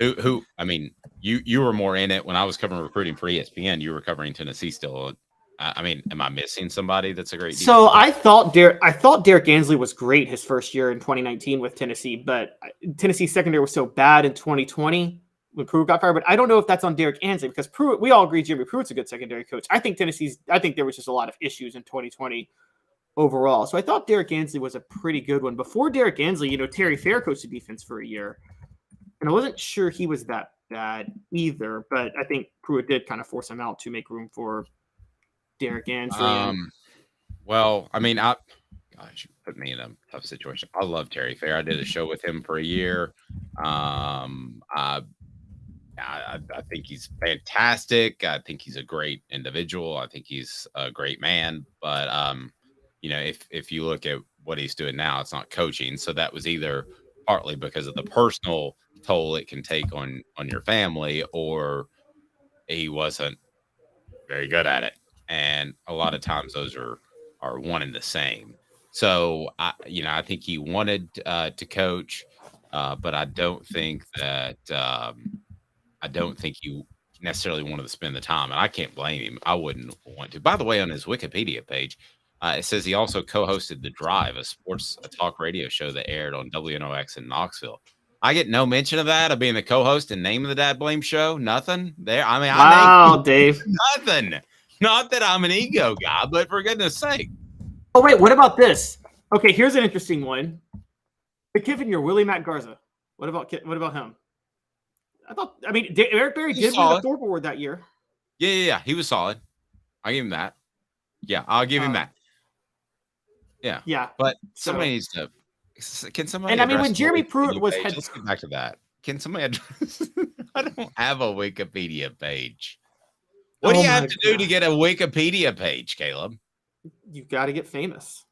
You were more in it when I was covering recruiting for ESPN. You were covering Tennessee still. Am I missing somebody that's a great defense? So I thought Derek Ansley was great his first year in 2019 with Tennessee, but Tennessee's secondary was so bad in 2020 when Pruitt got fired. But I don't know if that's on Derek Ansley, because Pruitt, we all agree Jimmy Pruitt's a good secondary coach. I think there was just a lot of issues in 2020 overall. So I thought Derek Ansley was a pretty good one. Before Derek Ansley, Terry Fair coached the defense for a year, and I wasn't sure he was that bad either. But I think Pruitt did kind of force him out to make room for Derek Ansley. You put me in a tough situation. I love Terry Fair. I did a show with him for a year. I think he's fantastic. I think he's a great individual. I think he's a great man. But if you look at what he's doing now, it's not coaching. So that was either partly because of the personal toll it can take on your family, or he wasn't very good at it. And a lot of times those are one and the same. So I think he wanted to coach, but I don't think that he necessarily wanted to spend the time, and I can't blame him. I wouldn't want to. By the way, on his Wikipedia page, it says he also co-hosted The Drive, a talk radio show that aired on WNOX in Knoxville. I get no mention of that, of being the co-host and name of the Dad Blame Show. Nothing there. I mean, wow, Dave. Nothing. Not that I'm an ego guy, but for goodness sake. Oh, wait, what about this? Okay, here's an interesting one. The kid in your Willie Matt Garza. What about him? Eric Berry did win the Thorpe Award that year. Yeah. He was solid. I'll give him that. Yeah, I'll give him that. Yeah. Yeah. But somebody needs to. Can somebody? And I mean, when Jeremy Pruitt was head, let's get back to that. Can somebody address? I don't have a Wikipedia page. What do you have to do to get a Wikipedia page, Caleb? You've got to get famous.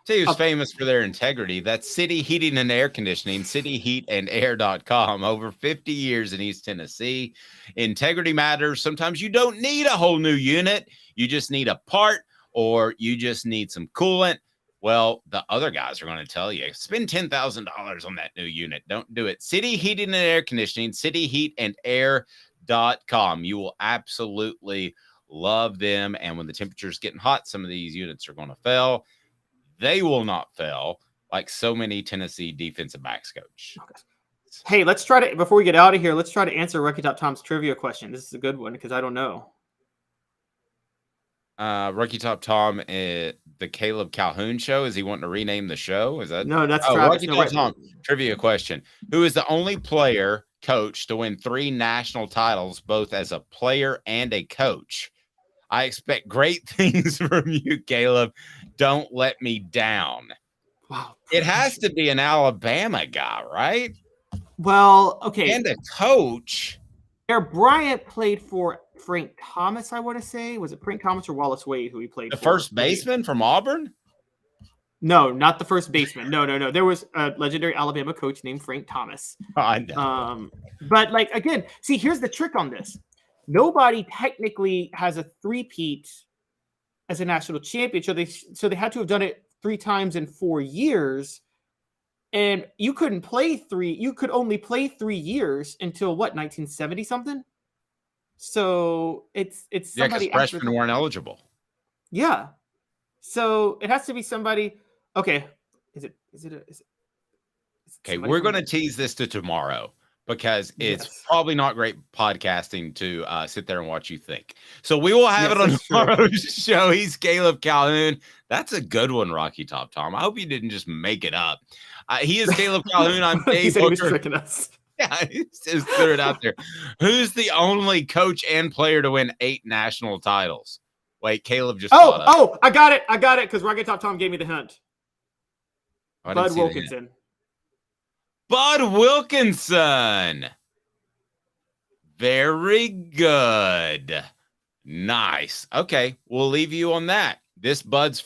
See who's famous for their integrity. That's City Heating and Air Conditioning, cityheatandair.com. Over 50 years in East Tennessee. Integrity matters. Sometimes you don't need a whole new unit. You just need a part, or you just need some coolant. Well, the other guys are going to tell you, spend $10,000 on that new unit. Don't do it. City Heating and Air Conditioning, cityheatandair.com. You will absolutely love them. And when the temperature's getting hot, some of these units are going to fail. They will not fail like so many Tennessee defensive backs, Coach. Okay. Hey, let's try to, before we get out of here, let's try to answer Rocky Top Tom's trivia question. This is a good one because I don't know. Rocky Top Tom, the Caleb Calhoun show. Is he wanting to rename the show? Is that no? That's Rocky Top Tom. Trivia question: who is the only player coach to win 3 national titles, both as a player and a coach? I expect great things from you, Caleb. Don't let me down. Wow. It has to be an Alabama guy, right? Well, okay. And a coach. Bear Bryant played for Frank Thomas, I want to say. Was it Frank Thomas or Wallace Wade who he played for? The first baseman from Auburn? No, not the first baseman. No. There was a legendary Alabama coach named Frank Thomas. I know. But, like, again, see, here's the trick on this. Nobody technically has a three-peat as a national champion. So they had to have done it 3 times in 4 years. And you couldn't play 3. You could only play 3 years until what, 1970 something? So it's somebody. Yeah, because freshmen weren't eligible. Yeah. So it has to be somebody. Okay. Is it okay, we're going to tease this to tomorrow, because it's probably not great podcasting to sit there and watch you think. So we will have it on tomorrow's show. He's Caleb Calhoun. That's a good one, Rocky Top Tom. I hope you didn't just make it up. He is Caleb Calhoun. I'm Dave Hooker. Yeah, just threw it out there. Who's the only coach and player to win 8 national titles? Wait, Caleb just I got it because Rocky Top Tom gave me the hint. Bud Wilkinson. Bud Wilkinson. Very good. Nice. Okay, we'll leave you on that. This Bud's